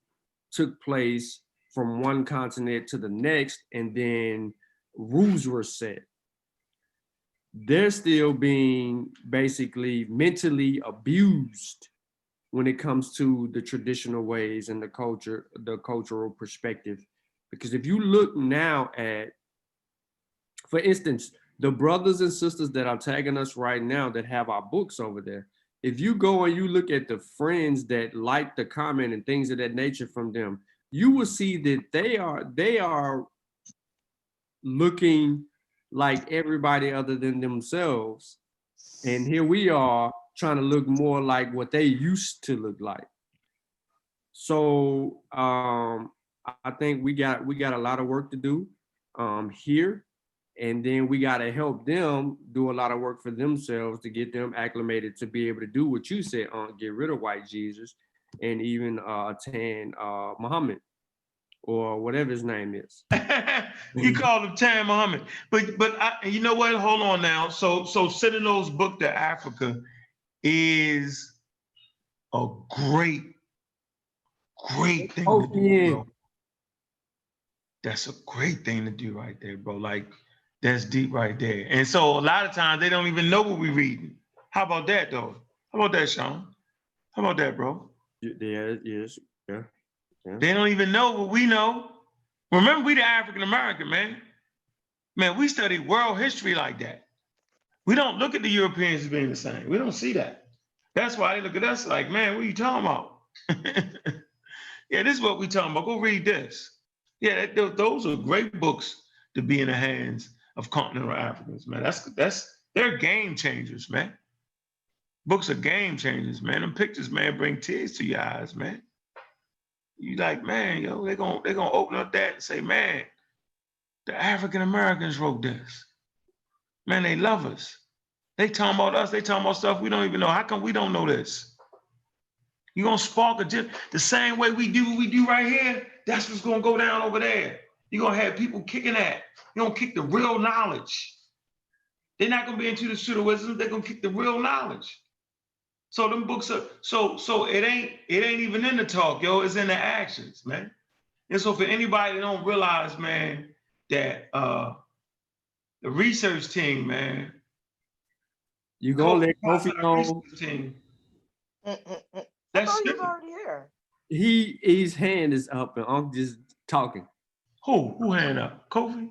took place from one continent to the next, and then rules were set. They're still being basically mentally abused when it comes to the traditional ways and the cultural perspective. Because if you look now at, for instance, the brothers and sisters that are tagging us right now that have our books over there, if you go and you look at the friends that like the comment and things of that nature from them, you will see that they are looking like everybody other than themselves. And here we are trying to look more like what they used to look like. So I think we got a lot of work to do here. And then we got to help them do a lot of work for themselves to get them acclimated to be able to do what you said, get rid of white Jesus and even Tan Muhammad, or whatever his name is. He called him Tan Muhammad. But you know what? Hold on now. So sending those books to Africa is a great thing to do, bro. That's a great thing to do right there, bro. Like, that's deep right there. And so a lot of times they don't even know what we're reading. How about that, though? How about that, Sean? How about that, bro? Yeah. They don't even know what we know. Remember, we the African American, man. Man, we study world history like that. We don't look at the Europeans as being the same. We don't see that. That's why they look at us like, man, what are you talking about? Yeah, this is what we talking about. Go read this. Yeah, those are great books to be in the hands of continental Africans, man. They're game changers, man. Books are game changers, man. Them pictures, man, bring tears to your eyes, man. You like, man, yo, they're gonna open up that and say, man, the African Americans wrote this. Man, they love us. They talking about us. They talking about stuff we don't even know. How come we don't know this? You're gonna spark the same way we do what we do right here. That's what's gonna go down over there. You're gonna have people kicking that. You're gonna kick the real knowledge. They're not gonna be into the pseudo-wisdom. They're gonna kick the real knowledge. So them books are so it ain't even in the talk, yo. It's in the actions, man. And so for anybody that don't realize, man, that the research team, man, you gonna let Kofi know? I thought he was already here. His hand is up and I'm just talking. Who hand up? Kofi?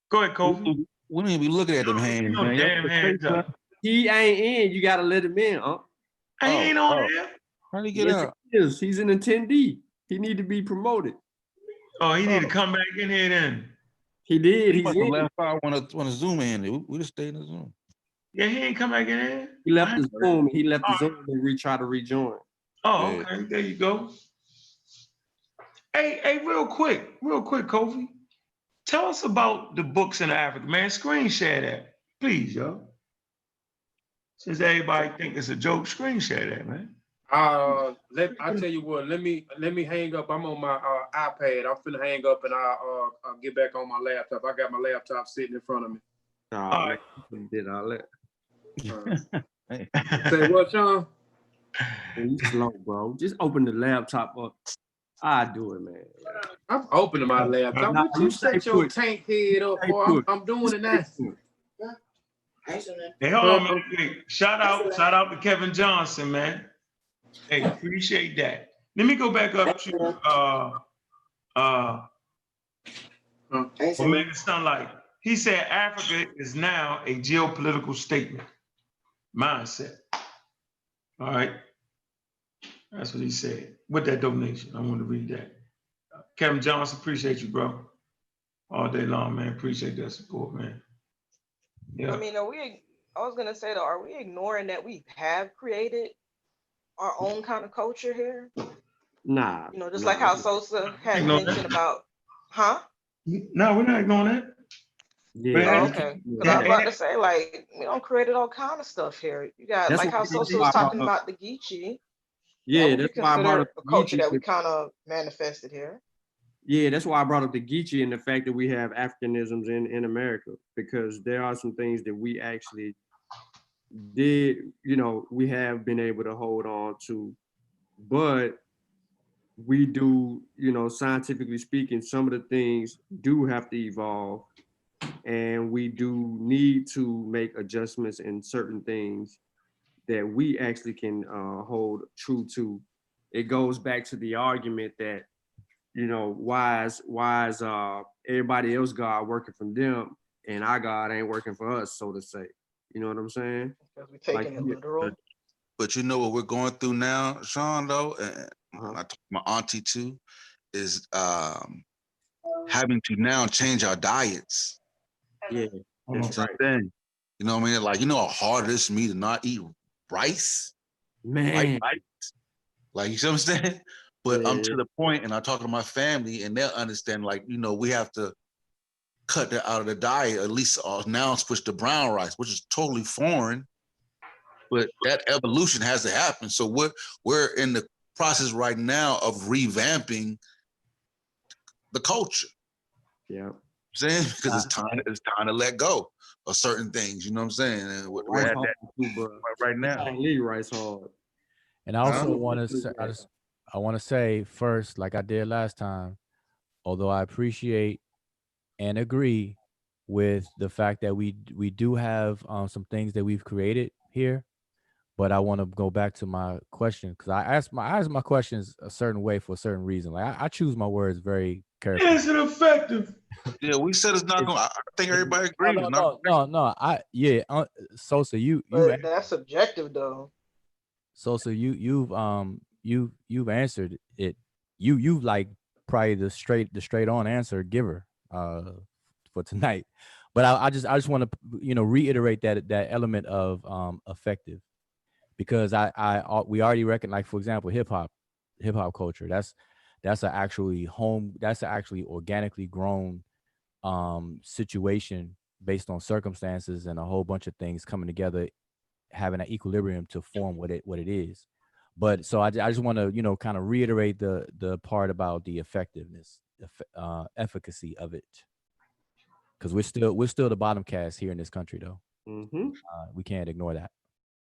Go ahead, Kofi. We don't even be looking at them hands, No man. damn hands up. He ain't in. You gotta let him in, huh? He ain't on there. How do you get out? He is. He's an attendee. He need to be promoted. Oh, he need to come back in here then. He did. He He's must have in. left out when a Zoom ended. We just stayed in the Zoom. Yeah, he ain't come back in here. He left the Zoom. He left the Zoom and try to rejoin. Oh, okay. There you go. Hey, real quick, Kofi. Tell us about the books in Africa, man. Screen share that, please, yo. Since everybody think it's a joke, screen share that, man. I tell you what. Let me hang up. I'm on my iPad. I'm finna hang up and I'll get back on my laptop. I got my laptop sitting in front of me. All right. Did all that. Say what, Sean? You slow, bro. Just open the laptop up. I do it, man. I'm opening my laptop. Nah, Would you set your tank head up, boy? I'm doing it now. Hey, hold on, man. Hey, shout out to Kevin Johnson, man. Hey, appreciate that. Let me go back up to Omega Sunlight. He said Africa is now a geopolitical statement. Mindset. All right. That's what he said. With that donation. I want to read that. Kevin Johnson, appreciate you, bro. All day long, man. Appreciate that support, man. Yeah. I mean, I was gonna say though, are we ignoring that we have created our own kind of culture here? Nah. You know, just nah. like how Sosa had Ignore that. mentioned about, huh? No, we're not ignoring that. Yeah. Oh, okay. Because I was about to say, like, we don't created all kind of stuff here. You got That's like how what- Sosa was talking about the Geechee. Yeah, That would that's be why I brought considered up a culture Geechee. that we kind of manifested here. Yeah, that's why I brought up the Geechee and the fact that we have Africanisms in America, because there are some things that we actually did, we have been able to hold on to, but we do, scientifically speaking, some of the things do have to evolve, and we do need to make adjustments in certain things that we actually can hold true to. It goes back to the argument that, why is everybody else God working from them and our God ain't working for us, so to say. You know what I'm saying? Because we're taking it literal. But you know what we're going through now, Sean, though, and I talk to my auntie too, is having to now change our diets. Yeah, that's right. Thing. You know what I mean? Like, you know how hard it is for me to not eat rice? Man. Right? Like, you see what I'm saying? But I'm to Yeah. the point, and I talk to my family, and they'll understand, like, we have to cut that out of the diet, at least now switch to brown rice, which is totally foreign. But that evolution has to happen. So we're in the process right now of revamping the culture. Yeah. Saying because it's time to let go of certain things. You know what I'm saying? And we're at that right now. Rice hard. And I also want to say, I want to say first, like I did last time, although I appreciate and agree with the fact that we do have some things that we've created here, but I want to go back to my question because I ask my questions a certain way for a certain reason. Like I choose my words very carefully. Is it effective? Yeah, we said it's not going. I think everybody agrees. No. Sosa, But that's subjective though. Sosa, you've answered it. You like probably the straight on answer giver for tonight. But I just want to reiterate that element of effective, because we already recognize, for example, hip hop culture. That's actually organically grown situation based on circumstances and a whole bunch of things coming together, having an equilibrium to form what it is. But so I just want to kind of reiterate the part about the effectiveness, efficacy of it, because we're still the bottom cast here in this country, though. Mm-hmm. We can't ignore that.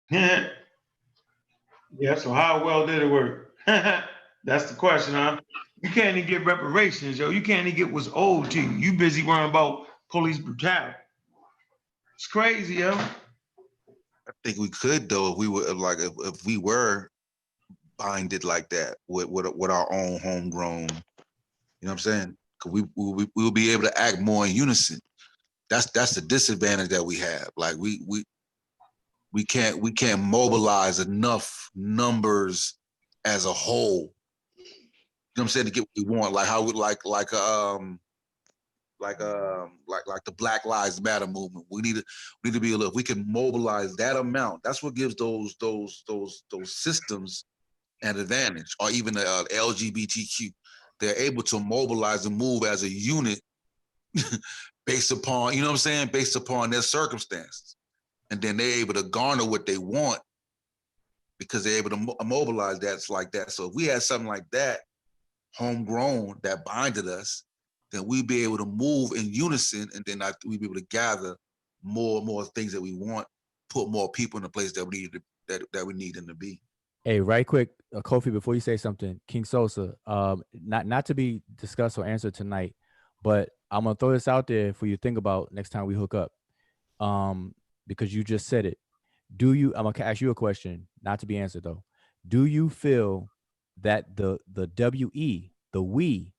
Yeah. So how well did it work? That's the question, huh? You can't even get reparations, yo. You can't even get what's owed to you. You busy worrying about police brutality. It's crazy, yo. I think we could, though, if we were if we were binded like that with our own homegrown. You know what I'm saying? Because we will be able to act more in unison. That's the disadvantage that we have. Like we can't mobilize enough numbers as a whole. You know what I'm saying, to get what we want. Like how we like the Black Lives Matter movement. We need to be if we can mobilize that amount. That's what gives those systems an advantage, or even the LGBTQ. They're able to mobilize and move as a unit based upon, you know what I'm saying, based upon their circumstances, and then they're able to garner what they want because they're able to mobilize that's like that. So if we had something like that, homegrown, that binded us, then we'd be able to move in unison, and then we'd be able to gather more things that we want, put more people in the place that we need that we need them to be. Hey, right quick, Kofi, before you say something, King Sosa, not to be discussed or answered tonight, but I'm gonna throw this out there for you to think about next time we hook up. because you just said it. I'm gonna ask you a question, not to be answered though. Do you feel that the we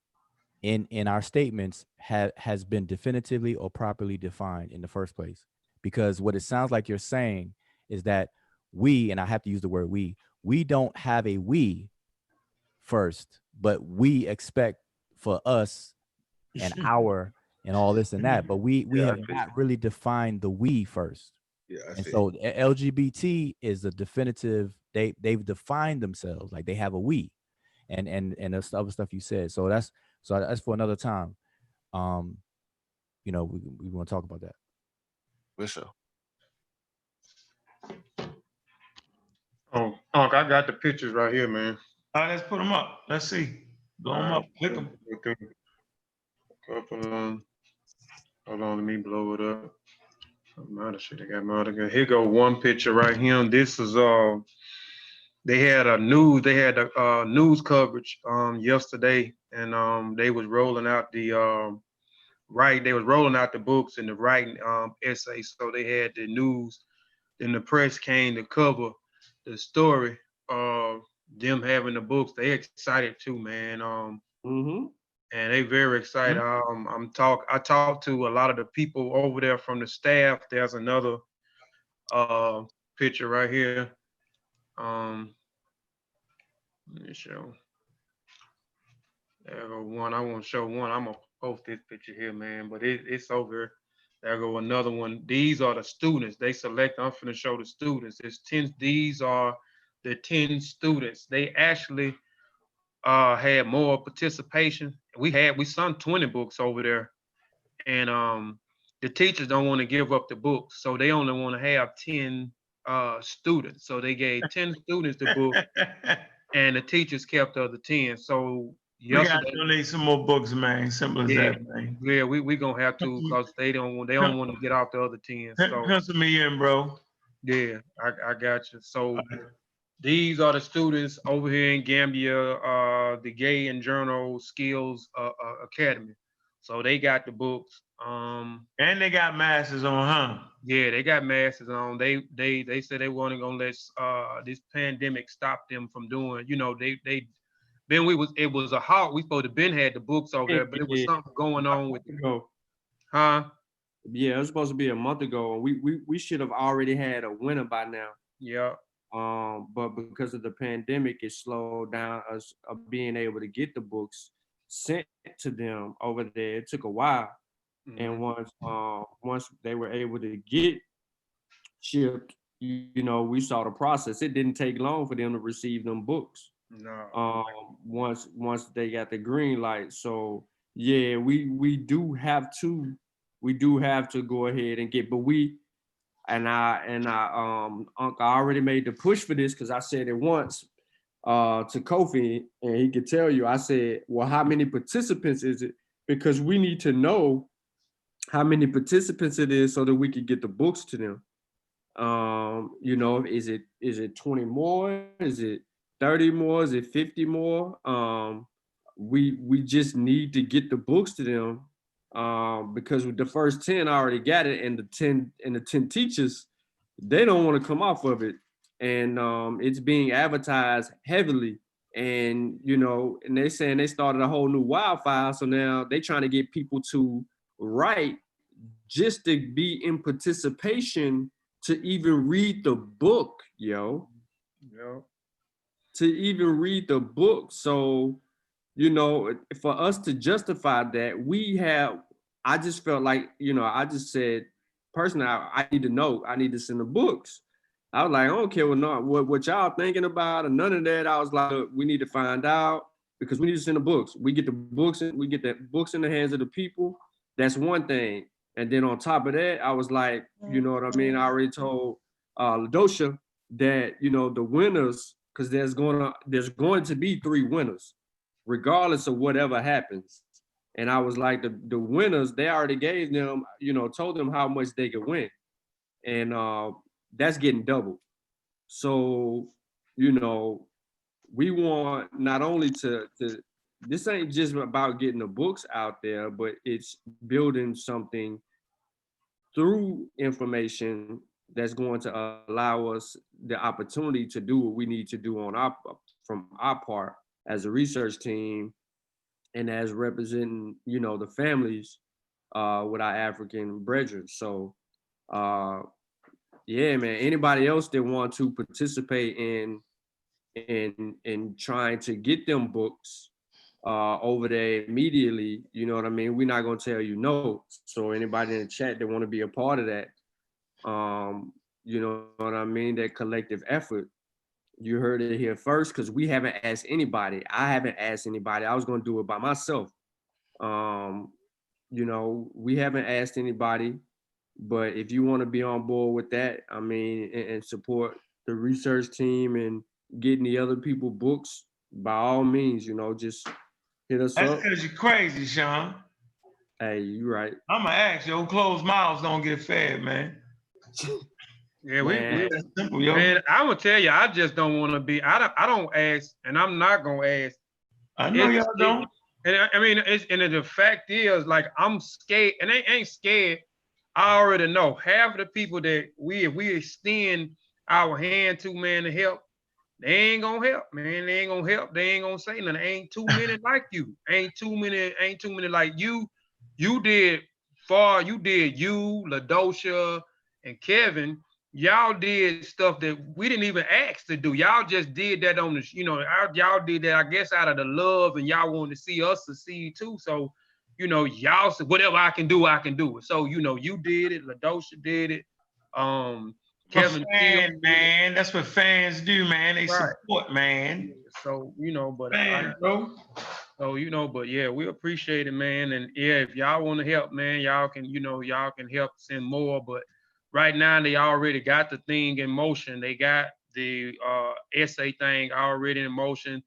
in our statements has been definitively or properly defined in the first place? Because what it sounds like you're saying is that we, and I have to use the word we don't have a we first, but we expect for us and our and all this and that, but we Yeah, I have feel not really defined the we first. Yeah, I And feel so LGBT is a definitive, they've defined themselves, like they have a we, and the other stuff you said. So that's for another time. We want to talk about that. for sure. Oh, Unc, I got the pictures right here, man. All right, let's put them up. Let's see. Blow them up. Click them. Couple of them. Hold on, let me blow it up. I got my other. Here go one picture right here. This is they had a news coverage yesterday, and they was rolling out the they was rolling out the books and the writing essays. So they had the news, and the press came to cover the story of them having the books. They excited too, man. And they very excited. I talked to a lot of the people over there from the staff. There's another picture right here. Let me show. There go one. I won't show one. I'm gonna post this picture here, man. But it's over. There go another one. These are the students they select. I'm finna show the students. It's 10. These are the 10 students. They actually had more participation. We sung 20 books over there, and the teachers don't want to give up the books, so they only want to have 10 students. So they gave 10 students the book, and the teachers kept the other 10. So We gotta yesterday, donate some more books, man. Simple as yeah, that, man. yeah, we gonna have to, because they don't want to get off the other 10. So Pencil me in, bro. yeah, I got you. So these are the students over here in Gambia, the Gay and Journal Skills Academy. So they got the books. And they got masters on, huh? Yeah, they got masks on. They said they weren't gonna let this pandemic stop them from doing. It was a halt. We supposed to been had the books over there, but it was something going on with it. Huh? Yeah, it was supposed to be a month ago. We should have already had a winner by now. Yeah. But because of the pandemic, it slowed down us being able to get the books sent to them over there. It took a while. And once they were able to get shipped, we saw the process. It didn't take long for them to receive them books. No. Once they got the green light. So yeah, we do have to go ahead and get, but I already made the push for this because I said it once to Kofi, and he could tell you. I said, well, how many participants is it? Because we need to know how many participants it is so that we can get the books to them. Is it 20 more? Is it 30 more? Is it 50 more? We just need to get the books to them. Because with the first 10 I already got it, and the 10 teachers, they don't want to come off of it. And it's being advertised heavily. And and they saying they started a whole new wildfire. So now they trying to get people to write just to be in participation to even read the book, yo. Yeah. To even read the book. So, for us to justify that, I just felt like, I just said, personally, I need to know, I need to send the books. I was like, I don't care what y'all thinking about or none of that. I was like, look, we need to find out because we need to send the books. We get the books in the hands of the people. That's one thing. And then on top of that, I was like, you know what I mean? I already told LaDosha that, the winners, because there's going to be 3 winners, regardless of whatever happens. And I was like, the winners, they already gave them, told them how much they could win. And that's getting doubled. So, we want not only to this ain't just about getting the books out there, but it's building something through information that's going to allow us the opportunity to do what we need to do from our part as a research team and as representing, the families with our African brethren. So yeah, man, anybody else that want to participate in trying to get them books over there immediately, you know what I mean? We're not gonna tell you no. So anybody in the chat that want to be a part of that, you know what I mean? That collective effort. You heard it here first, because we haven't asked anybody. I haven't asked anybody. I was gonna do it by myself. We haven't asked anybody, but if you want to be on board with that, I mean, and support the research team and getting the other people books, by all means, just hit us That's up. because you're crazy, Sean. Hey, you right. I'm gonna ask you, closed mouths don't get fed, man. Yeah, Man. That's simple, yo. man, I'm gonna tell you, I just don't want to be. I don't ask, and I'm not gonna ask. I know y'all don't. I mean, the fact is, like, I'm scared, and they ain't scared. I already know half of the people that if we extend our hand to, man, to help, they ain't gonna help, man. They ain't gonna help. They ain't gonna say nothing. Ain't too many like you. Ain't too many like you. You did far. You did you, LaDosha, and Kevin. Y'all did stuff that we didn't even ask to do. Y'all just did that on the, y'all did that, I guess, out of the love, and y'all wanted to see us succeed too. So, y'all said, whatever I can do, I can do it. So, you did it. LaDosha did it. Kevin, fan, man. That's what fans do, man. They Right. support, man. So, but Fans, bro. So, but yeah, we appreciate it, man. And yeah, if y'all want to help, man, y'all can help send more. But right now, they already got the thing in motion. They got the essay thing already in motion.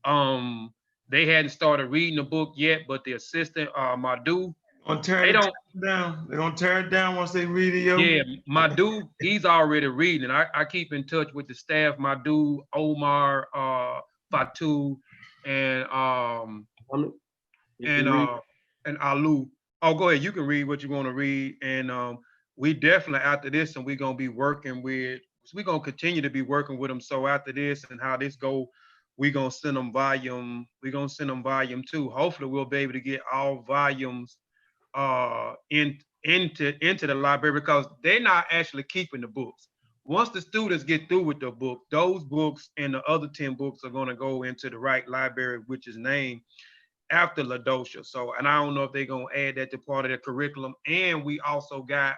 They hadn't started reading the book yet, but the assistant, Madhu, They're gonna tear it down once they read it, yo. Yeah, Madhu, he's already reading. I keep in touch with the staff, Madhu, Omar, Fatu, and Alu. Oh, go ahead. You can read what you want to read. And we definitely, after this, and we're gonna be working with. We're gonna continue to be working with them. So after this and how this go, we're gonna send them volume. We're gonna send them volume 2. Hopefully, we'll be able to get all volumes into the library, because they're not actually keeping the books. Once the students get through with the book, those books and the other 10 books are going to go into the right library, which is named after LaDosha. So, and I don't know if they're going to add that to part of the curriculum. And we also got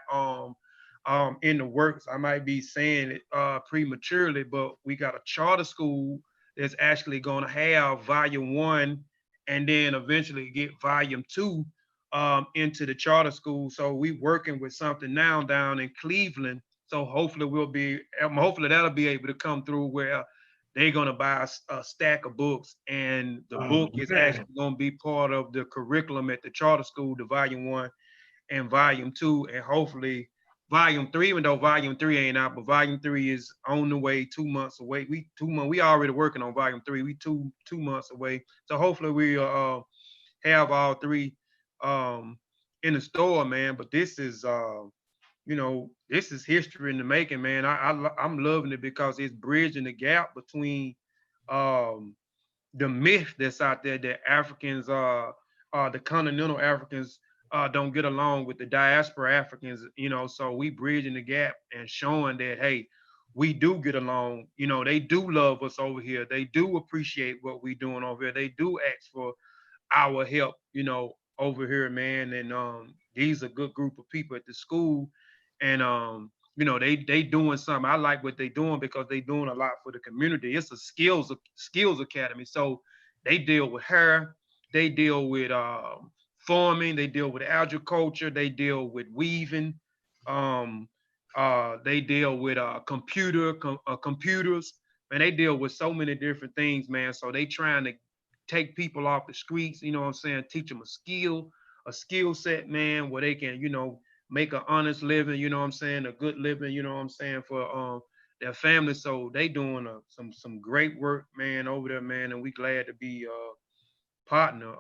in the works, I might be saying it prematurely, but we got a charter school that's actually going to have volume 1 and then eventually get volume 2 into the charter school. So we working with something now down in Cleveland. So hopefully hopefully that'll be able to come through where they're gonna buy a stack of books, and the book is actually gonna be part of the curriculum at the charter school, the volume 1 and volume 2, and hopefully volume 3, even though volume 3 ain't out, but volume 3 is on the way, 2 months away. We already working on volume 3. We two months away. So hopefully we have all 3 in the store, man. But this is this is history in the making, man. I'm loving it because it's bridging the gap between the myth that's out there that Africans the continental Africans don't get along with the diaspora Africans, so we bridging the gap and showing that, hey, we do get along. They do love us over here. They do appreciate what we doing over here. They do ask for our help, over here, man. And these are a good group of people at the school. And they doing something. I like what they doing because they doing a lot for the community. It's a skills academy. So they deal with hair, they deal with farming, they deal with agriculture, they deal with weaving, they deal with computers, and they deal with so many different things, man. So they trying to take people off the streets, you know what I'm saying, teach them a skill set, man, where they can, make an honest living, you know what I'm saying, a good living, you know what I'm saying, for their family. So they doing some great work, man, over there, man, and we glad to be partner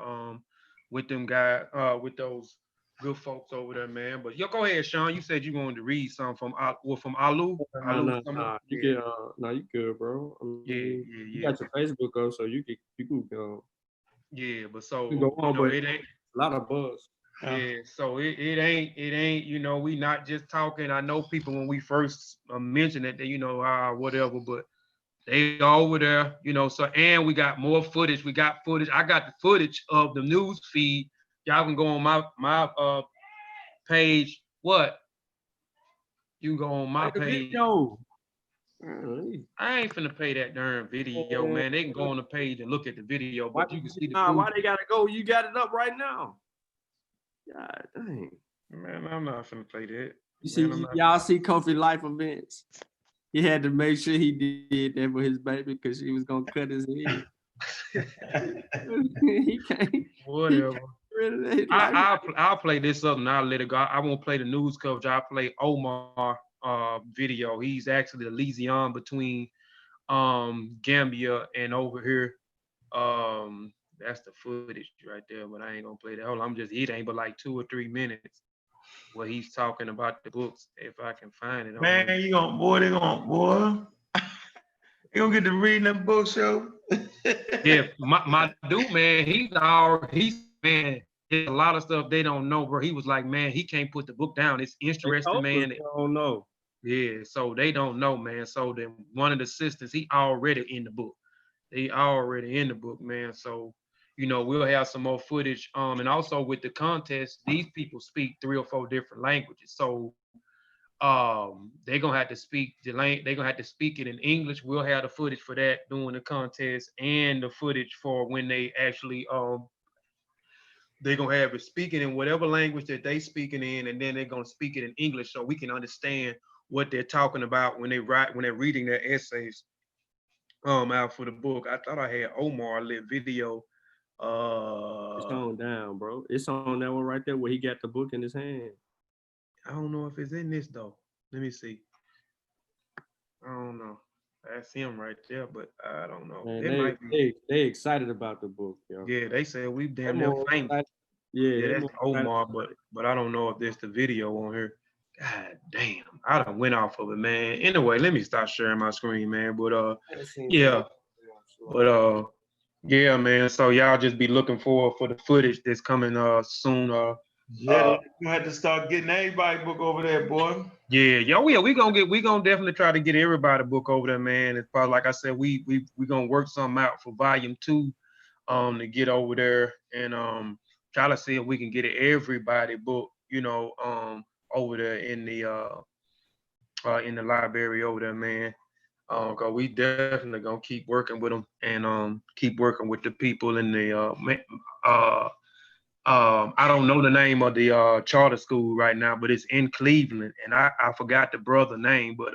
with them guys, with those good folks over there, man. But yo, go ahead, Sean. You said you wanted to read something from from Alu. Nah, Alu nah, Summer? nah. You Yeah, get you good, bro. I yeah, mean, yeah, you yeah, got your Facebook up, so you can go. yeah. But You so go on, but it ain't. a lot of buzz. Yeah, so it ain't, we not just talking. I know people when we first mentioned it, that whatever, but they over there, so and we got more footage. We got footage. I got the footage of the news feed. Y'all can go on my page. What? You can go on my Like the page. video. I ain't finna pay that darn video, man. They can go on the page and look at the video, Why, but you can see the why news. they gotta go? You got it up right now. God dang. Man, I'm not finna play that. You see, Man, I'm not- y'all see Kofi life events. He had to make sure he did that for his baby because she was gonna cut his head. He can't. Whatever. Really, I'll play this up and I'll let it go. I won't play the news coverage. I'll play Omar video. He's actually the liaison between Gambia and over here. That's the footage right there, but I ain't gonna play that. Hold on, it ain't but like 2 or 3 minutes where he's talking about the books. If I can find it. Man, they gonna get to reading them books, yo. Yeah, my dude, man, he's man. There's a lot of stuff they don't know, bro. He was like, man, he can't put the book down. It's interesting, man. I don't know. Yeah, so they don't know, man. So then one of the sisters, he already in the book. They already in the book, man. So, we'll have some more footage. And also with the contest, these people speak 3 or 4 different languages. So they're gonna have to speak they're gonna have to speak it in English. We'll have the footage for that during the contest and the footage for when they actually they're gonna have it speaking in whatever language that they speaking in, and then they're gonna speak it in English so we can understand what they're talking about when they're reading their essays out for the book. I thought I had Omar lit video. It's on down, bro. It's on that one right there where he got the book in his hand. I don't know if it's in this though. Let me see. I don't know. That's him right there, but I don't know. Man, It might be. they excited about the book, yo. Yeah, they said we damn They near more famous. excited- Yeah, Yeah, they that's more excited Omar, about it. but I don't know if there's the video on here. God damn, I done went off of it, man. Anyway, let me stop sharing my screen, man. But yeah, but yeah, man. So y'all just be looking forward for the footage that's coming soon. Yeah, you had to start getting everybody book over there, boy. Yeah, we gonna definitely try to get everybody book over there, man. It's probably like I said, we gonna work something out for volume 2, to get over there and try to see if we can get everybody book, over there in the library over there, man. Cause we definitely gonna keep working with them and keep working with the people in the I don't know the name of the charter school right now, but it's in Cleveland, and I forgot the brother name, but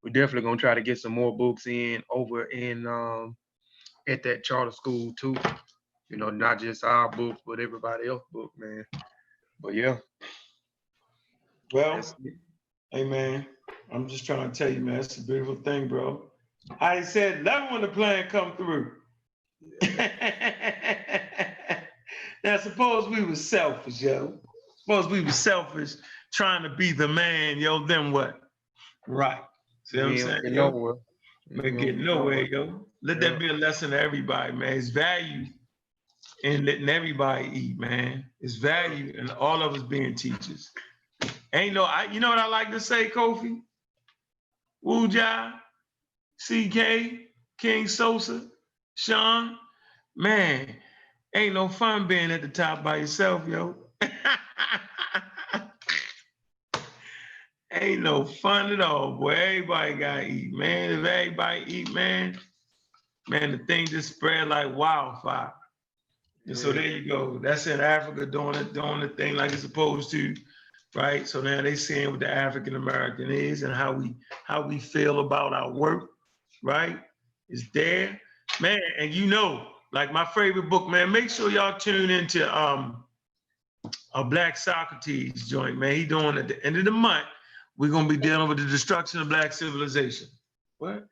we're definitely gonna try to get some more books in over in at that charter school too. Not just our books, but everybody else's book, man. But yeah. Well, hey man, I'm just trying to tell you, man, it's a beautiful thing, bro. I said, love it when the plan come through. Now, suppose we were selfish, yo. Suppose we were selfish, trying to be the man, yo. Then what? Right. See what I'm saying? Nowhere. We're getting nowhere, yo. Let that be a lesson to everybody, man. It's value in letting everybody eat, man. It's value in all of us being teachers. You know what I like to say, Kofi? Wuja, CK, King Sosa, Sean, man, ain't no fun being at the top by yourself, yo. Ain't no fun at all, boy. Everybody gotta eat, man. If everybody eat, man, the thing just spread like wildfire. And so there you go. That's in Africa doing the thing like it's supposed to, right? So now they seeing what the African American is and how we feel about our work, right? It's there, man. And like my favorite book, man. Make sure y'all tune into a Black Socrates joint, man. He doing at the end of the month. We're gonna be dealing with the destruction of Black civilization. What?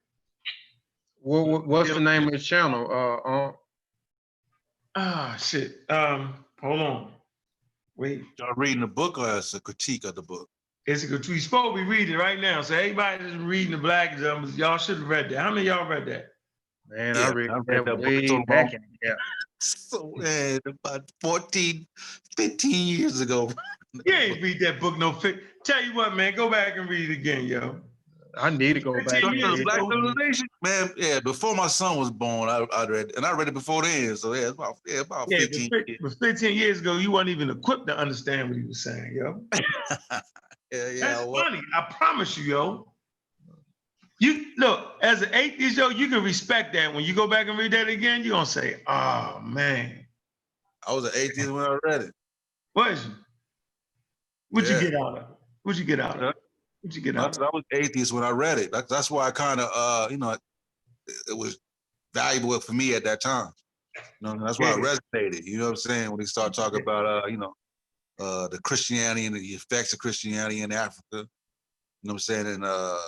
What's the name of the channel? Shit. Hold on. Wait, Y'all reading the book or it's a critique of the book? it's a good. We supposed to be reading it right now. So everybody that's reading the Black Examples, y'all should have read that. How many of y'all read that? Man, Yeah, I read I read that that book way so back long. in the gap. So man, about 14, 15 years ago. You ain't read that book no fit. Tell you what, man, go back and read it again, yo. I need to go back 15 and years read Black ago. it. civilization, man. Yeah, before my son was born, I read, and I read it before then. So yeah, it's about Yeah, 15 years. but 15 years ago, you weren't even equipped to understand what he was saying, yo. Yeah, That's well, funny. I promise you, yo. You look, as an atheist, yo, you can respect that. When you go back and read that again, you're gonna say, oh man, I was an atheist when I read it. what is you? What'd you Yeah. get out of it? What'd you get out of Huh? it? What'd you get I out of it? was atheist when I read it. That's why I kind of, it was valuable for me at that time. That's why it resonated. You know what I'm saying? When he started talking about, the Christianity and the effects of Christianity in Africa. You know what I'm saying? And the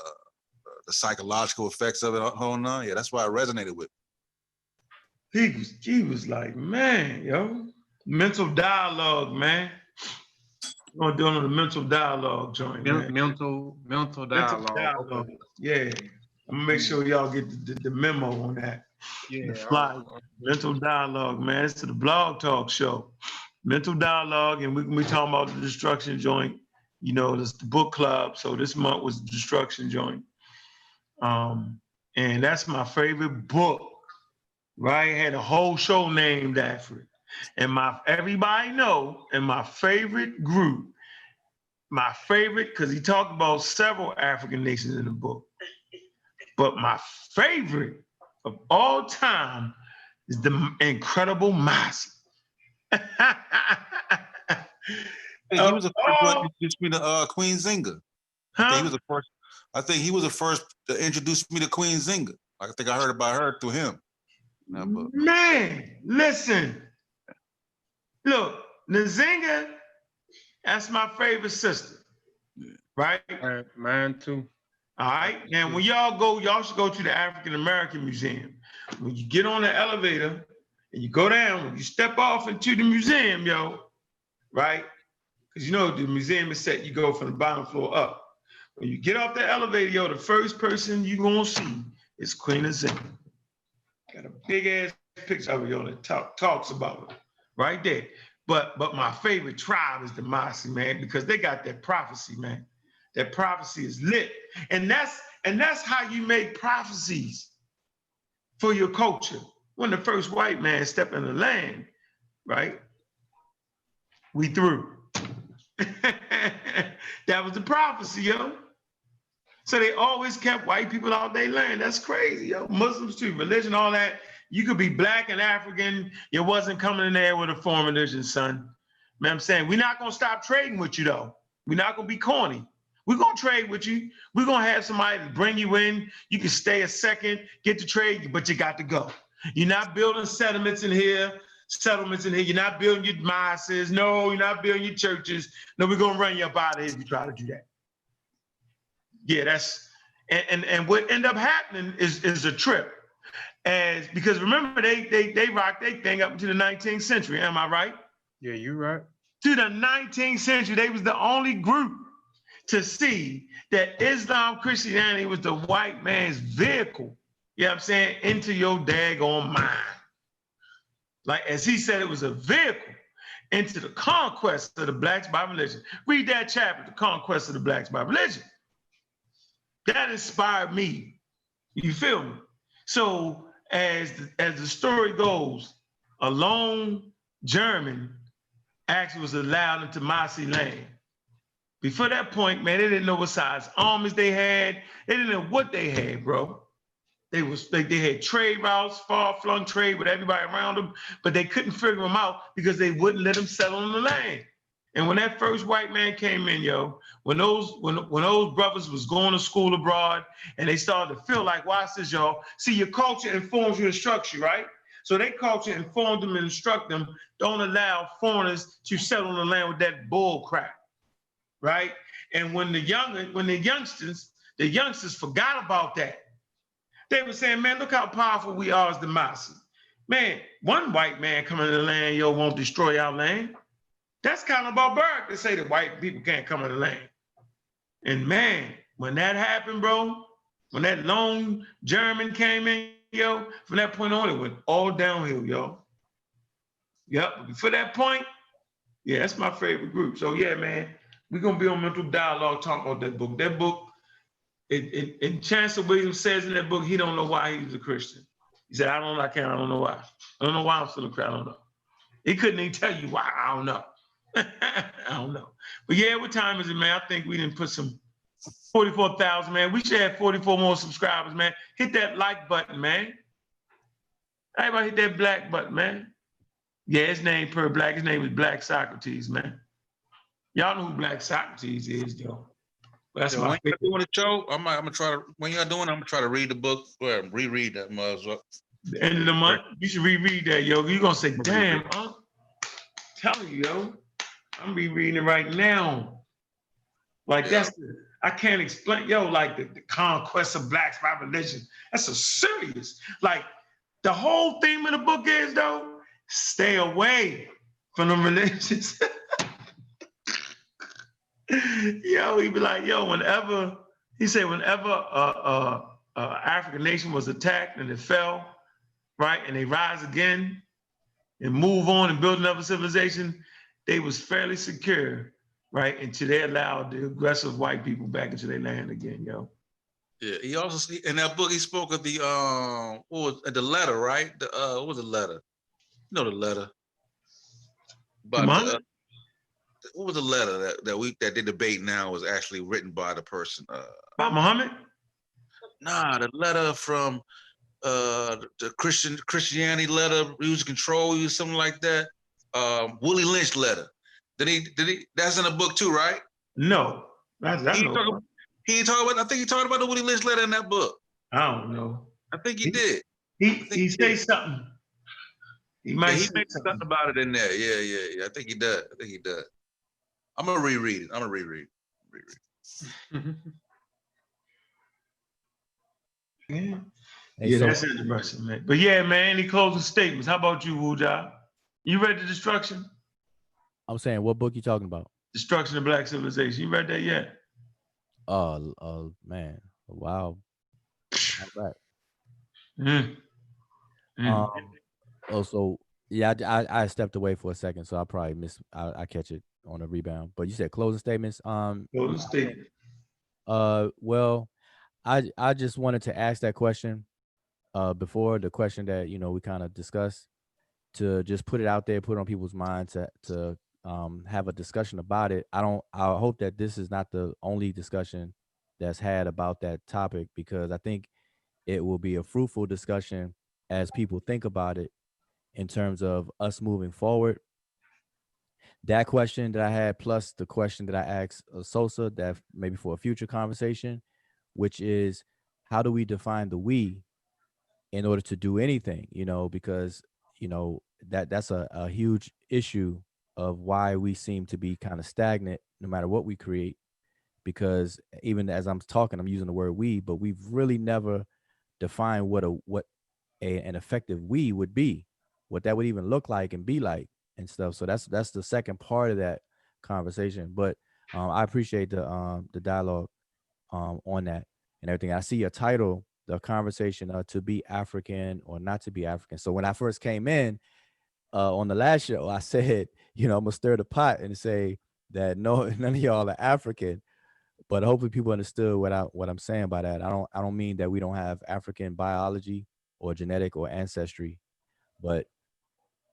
psychological effects of it on. Yeah, that's why it resonated with me. He was like, man, yo, mental dialogue, man. We're gonna do on the mental dialogue joint, man. Mental Mental dialogue. dialogue. Okay. Yeah. I'm gonna make sure y'all get the memo on that. Yeah. The fly. Mental dialogue, man. It's to the Blog Talk Show. Mental dialogue, and we can be talking about the destruction joint. You know, it's the book club. So this month was the destruction joint. And that's my favorite book. Right? Had a whole show named after it. And everybody know, in my favorite group, my favorite, because he talked about several African nations in the book. But my favorite of all time is the incredible Masi. He was the first one to introduce me to Queen Zinga. I think he was the first to introduce me to Queen Zinga. I think I heard about her through him. Man, listen. Look, Nzinga, that's my favorite sister. Right? Mine too. All right. And when y'all should go to the African American Museum. When you get on the elevator and you go down, when you step off into the museum, yo, right? Because you know the museum is set, you go from the bottom floor up. When you get off the elevator, yo, the first person you're gonna see is Queen Nzinga. Got a big ass picture of her, yo, that talks about her right there. But my favorite tribe is the Masi, man, because they got that prophecy, man. That prophecy is lit. And that's how you make prophecies for your culture. When the first white man stepped in the land, right? We through. That was the prophecy, yo. So they always kept white people out their land. That's crazy, yo. Muslims too, religion, all that. You could be black and African. You wasn't coming in there with a foreign religion, son. You know what I'm saying? We're not gonna stop trading with you though. We're not gonna be corny. We're gonna trade with you. We're gonna have somebody to bring you in. You can stay a second, get the trade, but you got to go. You're not building settlements in here. You're not building your mosques. No, you're not building your churches. No, we're gonna run you up out of here if you try to do that. Yeah, and what end up happening is a trip. Because remember, they rocked their thing up into the 19th century. Am I right? Yeah, you're right. To the 19th century, they was the only group to see that Islam, Christianity was the white man's vehicle, you know what I'm saying, into your daggone mind. Like, as he said, it was a vehicle into the conquest of the blacks by religion. Read that chapter, The Conquest of the Blacks by Religion. That inspired me. You feel me? So as the story goes, a lone German actually was allowed into Masi land. Before that point, man, they didn't know what size armies they had. They didn't know what they had, bro. They had trade routes, far-flung trade with everybody around them, but they couldn't figure them out because they wouldn't let them settle on the land. And when that first white man came in, yo, when those brothers was going to school abroad and they started to feel like, watch this, y'all. See, your culture informs you and instructs you, right? So their culture informed them and instruct them, don't allow foreigners to settle on the land with that bull crap, right? And when the youngsters forgot about that, they were saying, man, look how powerful we are as the Masi. Man, one white man coming to the land, yo, won't destroy our land. That's kind of barbaric to say that white people can't come in the land. And man, when that happened, bro, when that lone German came in, yo, from that point on, it went all downhill, yo. Yep. Before that point, yeah, that's my favorite group. So yeah, man, we're gonna be on mental dialogue talking about that book. That book, and Chancellor Williams says in that book, he don't know why he was a Christian. He said, I don't know why. I don't know why I'm still a Christian. I don't know. He couldn't even tell you why. I don't know. I don't know. But yeah, what time is it, man? I think we didn't put some 44,000, man. We should have 44 more subscribers, man. Hit that like button, man. Everybody hit that black button, man. Yeah, his name per black. His name is Black Socrates, man. Y'all know who Black Socrates is, though. That's Yeah, my when you're favorite. doing the show, I'm gonna try to. When you're doing, I'm gonna try to read the book or reread that motherfucker. The end of the month, you should reread that, yo. You're gonna say, damn, I'm telling you, yo. I'm rereading it right now. Like Yeah. I can't explain, yo, like the conquest of blacks by religion. That's a serious, like the whole theme of the book is though, stay away from the religions. Yo, he be like, yo, whenever African nation was attacked and it fell, right, and they rise again and move on and build another civilization, they was fairly secure, right, until they allowed the aggressive white people back into their land again, yo. Yeah. He also in that book he spoke of the what was the letter, right? The what was the letter? You know the letter. But what was the letter that they debate now was actually written by the person? By Muhammad? Nah, the letter from the Christianity letter, use control, use something like that. Willie Lynch letter. Did he that's in the book too, right? No. That's He no. talk, he talked about I think he talked about the Willie Lynch letter in that book. I don't know. I think he did. He say something. He might Yeah, he say mentioned something. something about it in there. Yeah. I think he does. I'm gonna reread it. Yeah. Hey, Yeah, so that's interesting, man. But yeah, man, any closing statements? How about you, Wuja? You read The Destruction? I'm saying, what book you talking about? Destruction of Black Civilization. You read that yet? Man, wow. All right. Mm. Mm. So yeah, I stepped away for a second, so I probably I catch it on a rebound. But you said closing statements. Closing statement. Well, I just wanted to ask that question, before the question that we kind of discussed, to just put it out there, put it on people's minds to have a discussion about it. I hope that this is not the only discussion that's had about that topic, because I think it will be a fruitful discussion as people think about it in terms of us moving forward. That question that I had, plus the question that I asked Sosa, that maybe for a future conversation, which is, how do we define the we in order to do anything? Because that's a huge issue of why we seem to be kind of stagnant no matter what we create. Because even as I'm talking, I'm using the word we, but we've really never defined what an effective we would be, what that would even look like and be like and stuff. So that's the second part of that conversation. But I appreciate the dialogue on that and everything. I see your title, the conversation, to be African or not to be African. So when I first came in on the last show, I said, I'm gonna stir the pot and say that no, none of y'all are African. But hopefully people understood what I'm saying by that. I don't mean that we don't have African biology or genetic or ancestry, but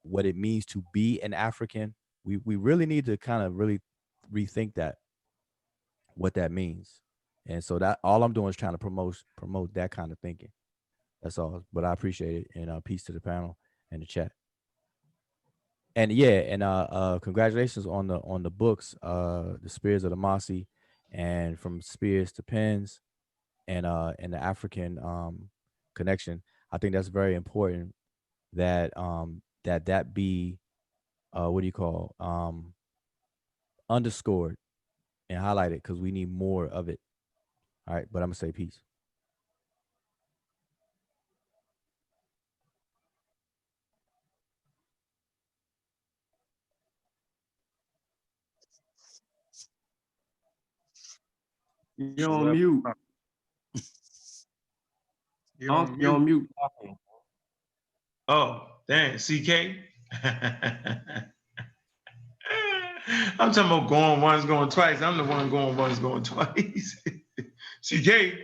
what it means to be an African, we really need to kind of really rethink that, what that means. And so that all I'm doing is trying to promote that kind of thinking. That's all. But I appreciate it, and peace to the panel and the chat. And yeah, and congratulations on the books, The Spears of the Mossy, and From Spears to Pens, and the African connection. I think that's very important that that be what do you call underscored and highlighted, because we need more of it. All right, but I'm gonna say peace. You're on mute. You're on mute. Oh, damn, CK. I'm talking about going once, going twice. I'm the one going once, going twice. CK.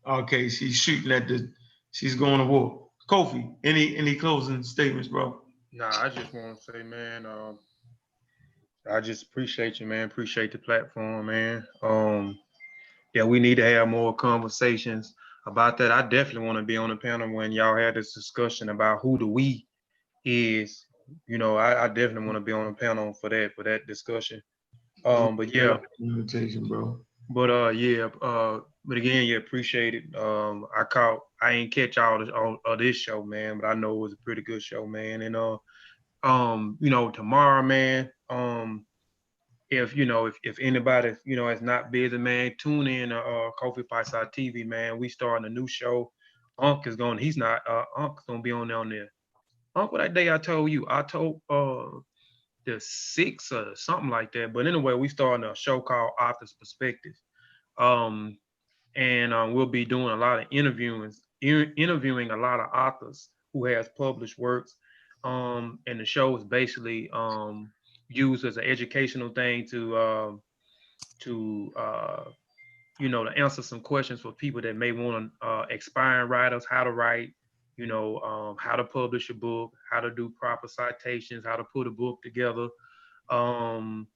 Okay, she's going to war. Kofi, any closing statements, bro? Nah, I just want to say, man, I just appreciate you, man. Appreciate the platform, man. Yeah, we need to have more conversations about that. I definitely want to be on the panel when y'all had this discussion about who the we is. You know, I definitely want to be on the panel for that discussion. But yeah, Invitation, bro. but yeah, but again, yeah, appreciate it. I ain't catch all of this show, man, but I know it was a pretty good show, man. And you know, tomorrow, man, if you know, if anybody, you know, is not busy, man, tune in Kofi Paisai TV, man. We starting a new show. He's gonna be on there. Unc, what that day I told the 6th or something like that. But anyway, we starting a show called Author's Perspective. Um, and we'll be doing a lot of interviewing a lot of authors who has published works. And the show is basically used as an educational thing to you know, to answer some questions for people that may want to aspiring writers, how to write, you know, how to publish a book, how to do proper citations, how to put a book together, um,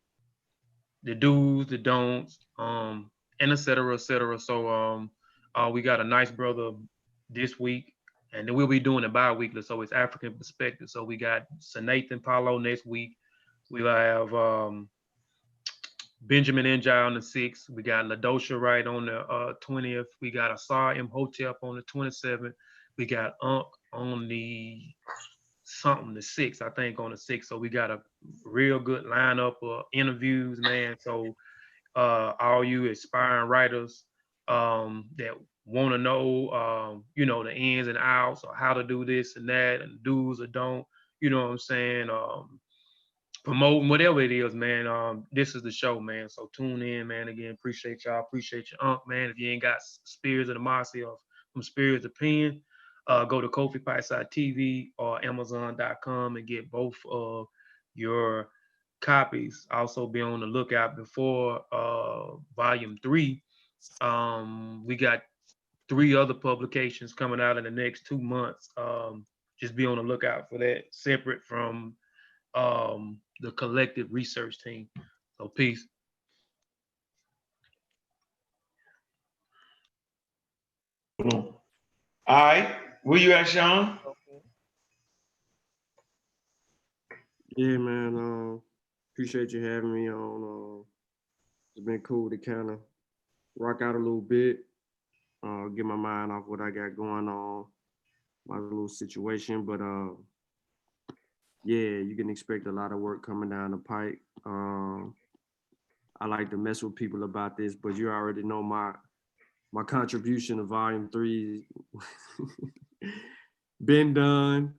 the do's, the don'ts, and et cetera, et cetera. So we got a nice brother this week, and then we'll be doing it bi-weekly, so it's African perspective. So we got Sir Nathan Paulo next week. We'll have Benjamin Njai on the 6th. We got Ladosha Wright on the 20th. We got Asar Imhotep on the 27th. We got Unc on the 6th, I think on the 6th. So we got a real good lineup of interviews, man. So all you aspiring writers that want to know, you know, the ins and outs or how to do this and that and do's or don't, you know what I'm saying? Promoting whatever it is, man. This is the show, man. So tune in, man. Again, appreciate y'all. Appreciate your Unc, man. If you ain't got Spirits of the Marcy or from Spirits of Pen, go to Kofi Paisai TV or Amazon.com and get both of your copies. Also be on the lookout before volume 3. We got 3 other publications coming out in the next 2 months. Just be on the lookout for that, separate from the collective research team. So peace. All right. Where you at, Sean? Yeah, man. Appreciate you having me on. It's been cool to kind of rock out a little bit, get my mind off what I got going on, my little situation. But yeah, you can expect a lot of work coming down the pike. I like to mess with people about this, but you already know my contribution to volume 3 been done.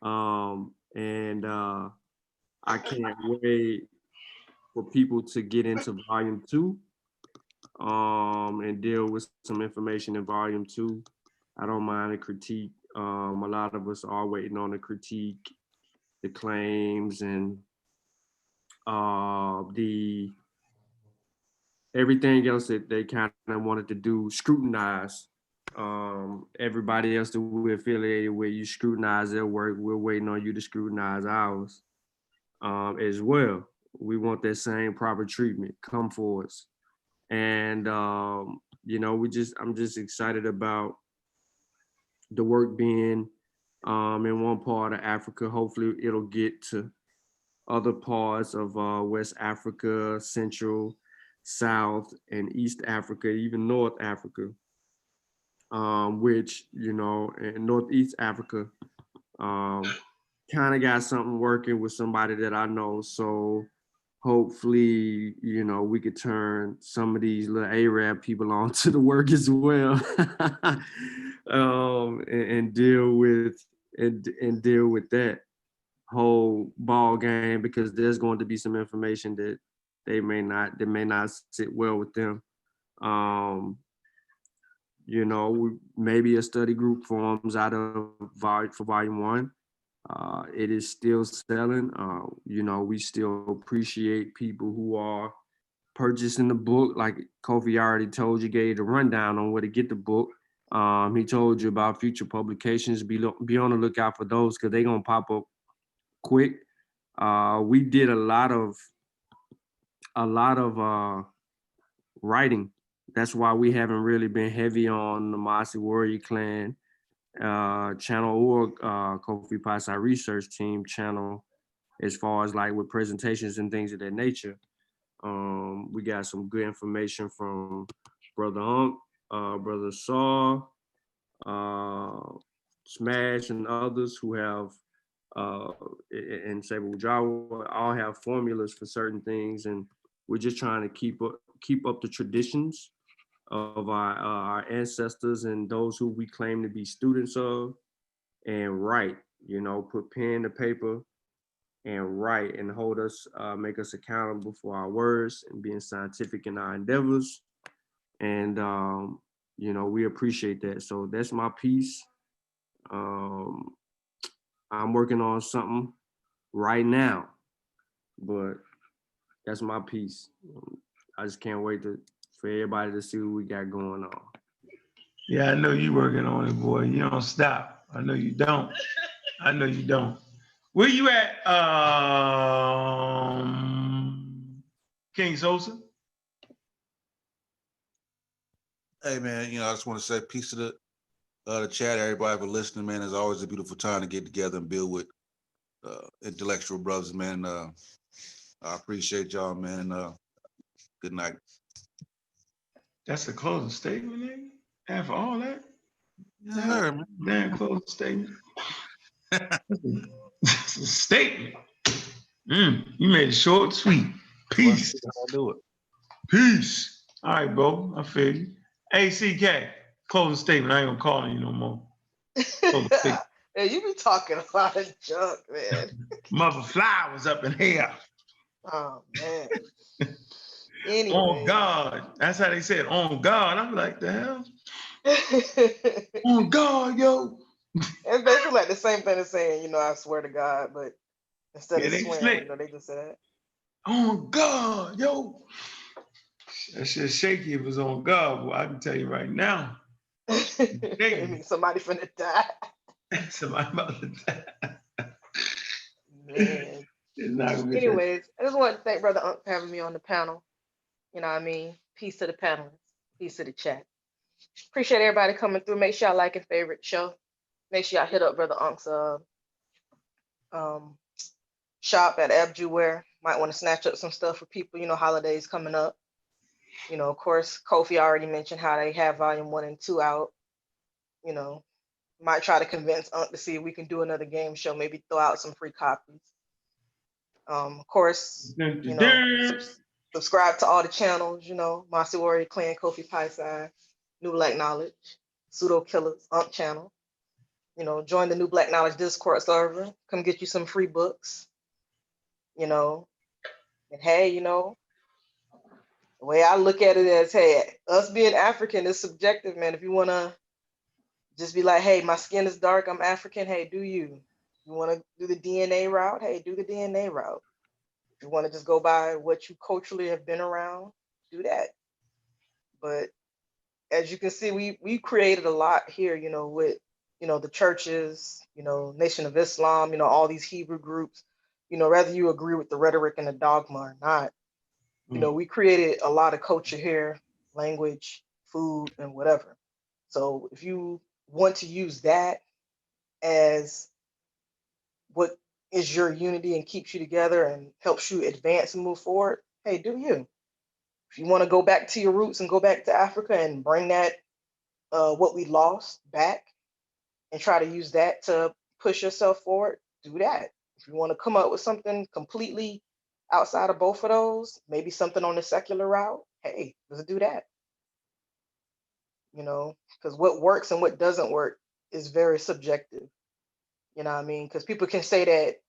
And I can't wait for people to get into volume 2 and deal with some information in volume 2. I don't mind a critique. A lot of us are waiting on the critique, the claims, and the everything else that they kind of wanted to do, scrutinize. Everybody else that we're affiliated with, you scrutinize their work. We're waiting on you to scrutinize ours as well. We want that same proper treatment. Come for us. And you know, I'm just excited about the work being in one part of Africa. Hopefully it'll get to other parts of West Africa, Central, South, and East Africa, even North Africa, which, you know, in Northeast Africa, kind of got something working with somebody that I know. So hopefully, you know, we could turn some of these little Arab people on to the work as well, and deal with that whole ball game, because there's going to be some information that may not sit well with them. You know, maybe a study group forms out of for volume 1. It is still selling. You know, we still appreciate people who are purchasing the book. Like Kofi already told you, gave the rundown on where to get the book. He told you about future publications. Be on the lookout for those because they're gonna pop up quick. We did a lot of writing. That's why we haven't really been heavy on the Mossy Warrior Clan channel or Kofi Pasa research team channel, as far as like with presentations and things of that nature. We got some good information from Brother Hunk, Brother Saw, Smash, and others who have, and Sabu Jawa, all have formulas for certain things, and we're just trying to keep up the traditions of our ancestors and those who we claim to be students of, and write. You know, put pen to paper and write and hold us, make us accountable for our words and being scientific in our endeavors. And, you know, we appreciate that. So that's my piece. I'm working on something right now, but that's my piece. I just can't wait for everybody to see what we got going on. Yeah, I know you working on it, boy. You don't stop. I know you don't. I know you don't. Where you at, King Sosa? Hey man, you know, I just want to say peace to the chat, everybody for listening, man. It's always a beautiful time to get together and build with intellectual brothers, man. I appreciate y'all, man. Good night. That's a closing statement, nigga. After all that, Yeah, man. damn closing statement. That's a statement. You made it short and sweet. Peace. I'll do it. Peace. All right, bro. I feel you. ACK, closing statement. I ain't gonna call on you no more. Man, you be talking a lot of junk, man. Mother Fly was up in here. Oh man. Anyway. On God. That's how they said on God. I'm like, the hell? On God, yo. It's basically like the same thing as saying, you know, I swear to God, but instead of they swearing, slick. you know, they just say that. On God, yo. That shit shaky if it was on God, boy. I can tell you right now. I mean, somebody finna die. Somebody about to die. Man. It's not gonna be Anyways, I just want to thank Brother Unk for having me on the panel. You know what I mean? Peace to the panelists. Peace to the chat. Appreciate everybody coming through. Make sure y'all like and favorite the show. Make sure y'all hit up Brother Unk's shop at Abjuware. Might want to snatch up some stuff for people, you know, holidays coming up. You know, of course, Kofi already mentioned how they have volume 1 and 2 out. You know, might try to convince Unk to see if we can do another game show, maybe throw out some free copies. Of course, you know, subscribe to all the channels, you know, Mossy Warrior Clan, Kofi Paisai, New Black Knowledge, Pseudo Killers, Unk channel. You know, join the New Black Knowledge Discord server. Come get you some free books. You know, and hey, you know, the way I look at it is, hey, us being African is subjective, man. If you want to just be like, hey, my skin is dark, I'm African, hey, do you? You want to do the DNA route? Hey, do the DNA route. If you want to just go by what you culturally have been around, do that. But as you can see, we created a lot here, you know, with, you know, the churches, you know, Nation of Islam, you know, all these Hebrew groups, you know, whether you agree with the rhetoric and the dogma or not, you know, we created a lot of culture here, language, food, and whatever. So if you want to use that as what is your unity and keeps you together and helps you advance and move forward, hey, do you. If you want to go back to your roots and go back to Africa and bring that, what we lost back and try to use that to push yourself forward, do that. If you want to come up with something completely outside of both of those, maybe something on the secular route, hey, let's do that. You know, because what works and what doesn't work is very subjective. You know what I mean? Because people can say that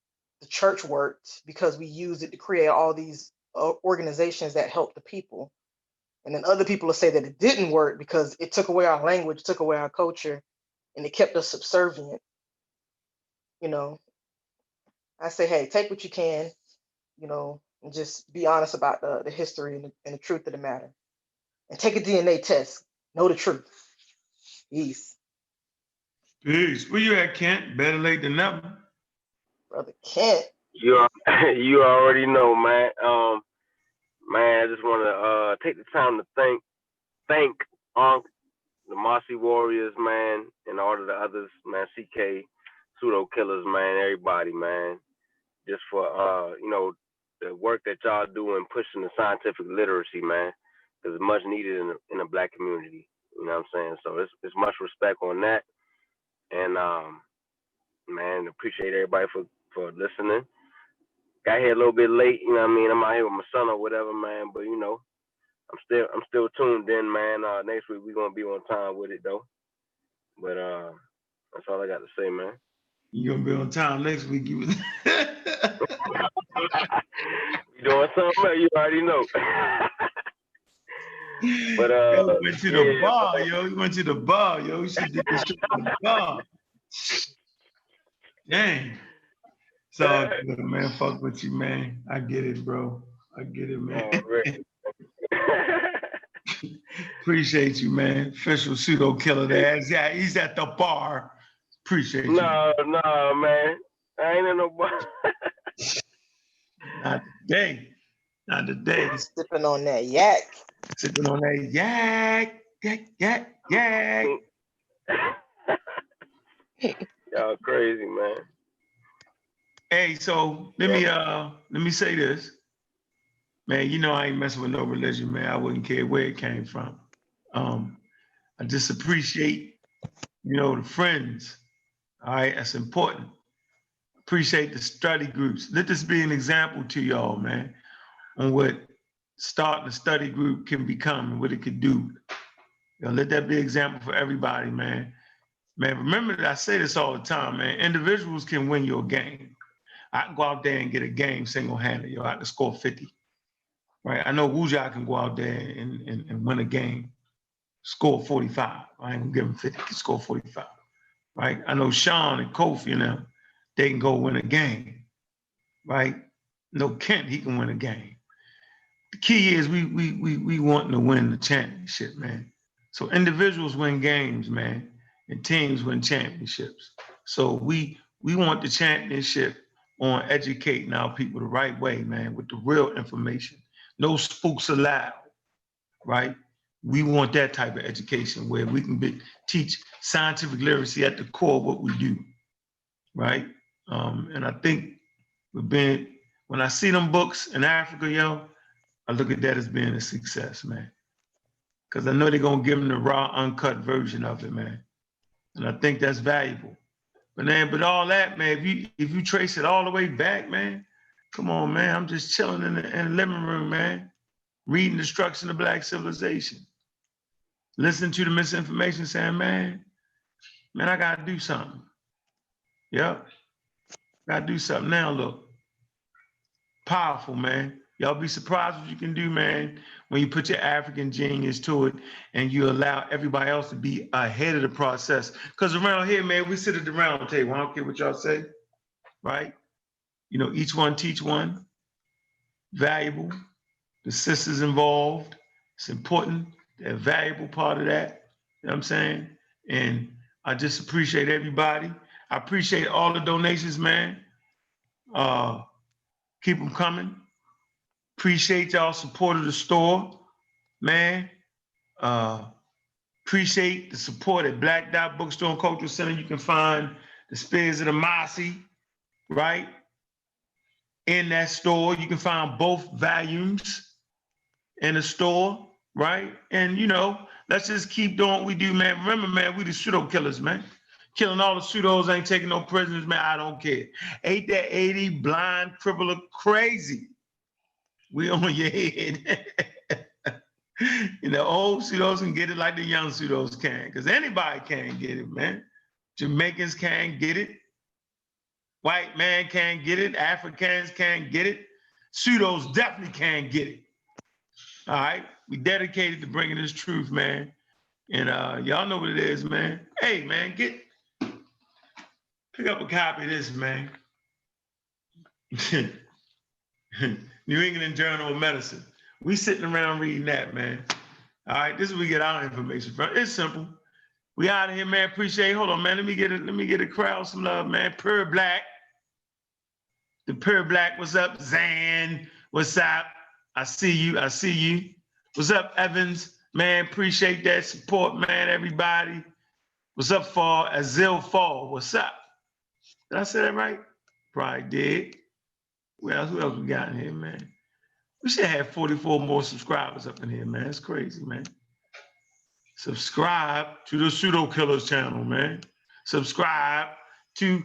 the church worked because we used it to create all these organizations that help the people. And then other people will say that it didn't work because it took away our language, took away our culture, and it kept us subservient. You know, I say, hey, take what you can, and just be honest about the history and the truth of the matter. And take a DNA test. Know the truth. Peace. Peace. Where you at, Kent? Better late than never. Brother Kent. You you already know, man. Man, I just want to take the time to thank Unc, the Marcy Warriors, man, and all of the others, man, CK, Pseudo Killers, man, everybody, man, just for the work that y'all do in pushing the scientific literacy, man, because it's much needed in the Black community. You know what I'm saying? So it's much respect on that, and man, appreciate everybody for listening. Got here a little bit late, you know what I mean? I'm out here with my son or whatever, man. But I'm still tuned in, man. Next week we're gonna be on time with it though. But that's all I got to say, man. You're gonna be on time next week. You You doing something? You already know. But yo, went to the bar, yo. You went to the bar, yo. You should did this shit at the bar. Dang. So good, man. Fuck with you, man. I get it, bro. I get it, man. Appreciate you, man. Official Pseudo Killer there. He's at the bar. Appreciate you. No, man. I ain't in no bar. Not today. Not today. Sipping on that yak. Sipping on that yak. Y'all crazy, man. Hey, so let me say this. Man, you know I ain't messing with no religion, man. I wouldn't care where it came from. I just appreciate, the friends. All right, that's important. Appreciate the study groups. Let this be an example to y'all, man, on what starting a study group can become and what it could do. Let that be an example for everybody, man. Man, remember that I say this all the time, man. Individuals can win your game. I can go out there and get a game single-handed, I can score 50. Right? I know Wuja can go out there and win a game, score 45. I ain't gonna give him 50, he can score 45. Right? I know Sean and Kofi, they can go win a game. Right? No Kent, he can win a game. The key is we want to win the championship, man. So individuals win games, man, and teams win championships. So we want the championship on educating our people the right way, man, with the real information. No spooks allowed, right? We want that type of education where we can teach scientific literacy at the core of what we do, right? And I think when I see them books in Africa, I look at that as being a success, man. Because I know they're gonna give them the raw, uncut version of it, man. And I think that's valuable. But all that, man, if you trace it all the way back, man, come on, man, I'm just chilling in the living room, man, reading Destruction of Black Civilization, listening to the misinformation, saying, man, I gotta do something. Yep, gotta do something now, look. Powerful, man. Y'all be surprised what you can do, man, when you put your African genius to it and you allow everybody else to be ahead of the process. Because around here, man, we sit at the round table. I don't care what y'all say, right? Each one teach one. Valuable. The sisters involved. It's important. They're a valuable part of that. You know what I'm saying? And I just appreciate everybody. I appreciate all the donations, man. Keep them coming. Appreciate y'all support of the store, man. Appreciate the support at Black Dot Bookstore and Cultural Center. You can find the Spears of the Marcy, right? In that store. You can find both volumes in the store, right? And let's just keep doing what we do, man. Remember, man, we the pseudo killers, man. Killing all the pseudos, ain't taking no prisoners, man. I don't care. Ain't that 80 blind, cripple, crazy? We on your head. Old pseudos can get it like the young pseudos can, because anybody can get it, man. Jamaicans can't get it. White man can't get it. Africans can't get it. Pseudos definitely can't get it. All right. We dedicated to bringing this truth, man. And y'all know what it is, man. Hey, man, pick up a copy of this, man. New England Journal of Medicine. We sitting around reading that, man. All right, this is where we get our information from. It's simple. We out of here, man. Appreciate it. Hold on, man. Let me get a crowd some love, man. Pure Black. The Pure Black, what's up? Zan, what's up? I see you. What's up, Evans? Man, appreciate that support, man, everybody. What's up, Fall? Azil Fall, what's up? Did I say that right? Probably did. Who else we got in here, man? We should have 44 more subscribers up in here, man. It's crazy, man. Subscribe to the Pseudo Killers channel, man. Subscribe to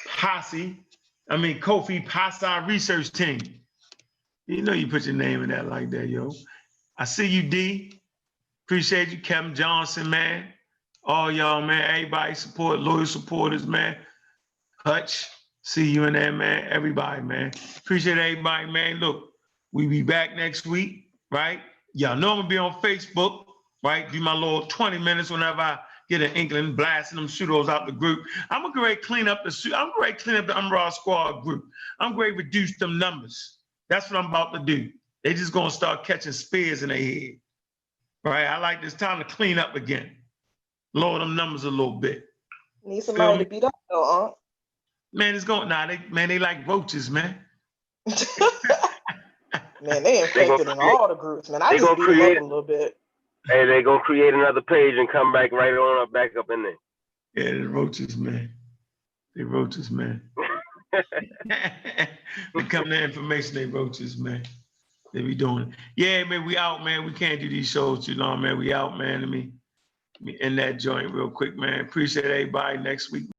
Kofi Pasa Research Team. You know you put your name in that like that, yo. I see you, D. Appreciate you, Kevin Johnson, man. All y'all, man. Everybody support, loyal supporters, man. Hutch, see you in there, man. Everybody, man. Appreciate everybody, man. Look, we be back next week, right? Y'all know I'm gonna be on Facebook, right? Do my little 20 minutes whenever I get an inkling, blasting them pseudos out the group. I'm gonna go clean up the Umrah Squad group. I'm going to reduce them numbers. That's what I'm about to do. They just gonna start catching spears in their head, right? I like this time to clean up again. Lower them numbers a little bit. Need somebody to beat up though, huh? Man, it's going, they like roaches, man. Man, they infected in all the groups, man. I just beat them up a little bit. Hey, they gonna create another page and come back right on up, back up in there. Yeah, the roaches, man. They roaches, man. We come to information, they roaches, man. They be doing it. Yeah, man, we out, man. We can't do these shows too long, man. We out, man. Let me end that joint real quick, man. Appreciate everybody next week.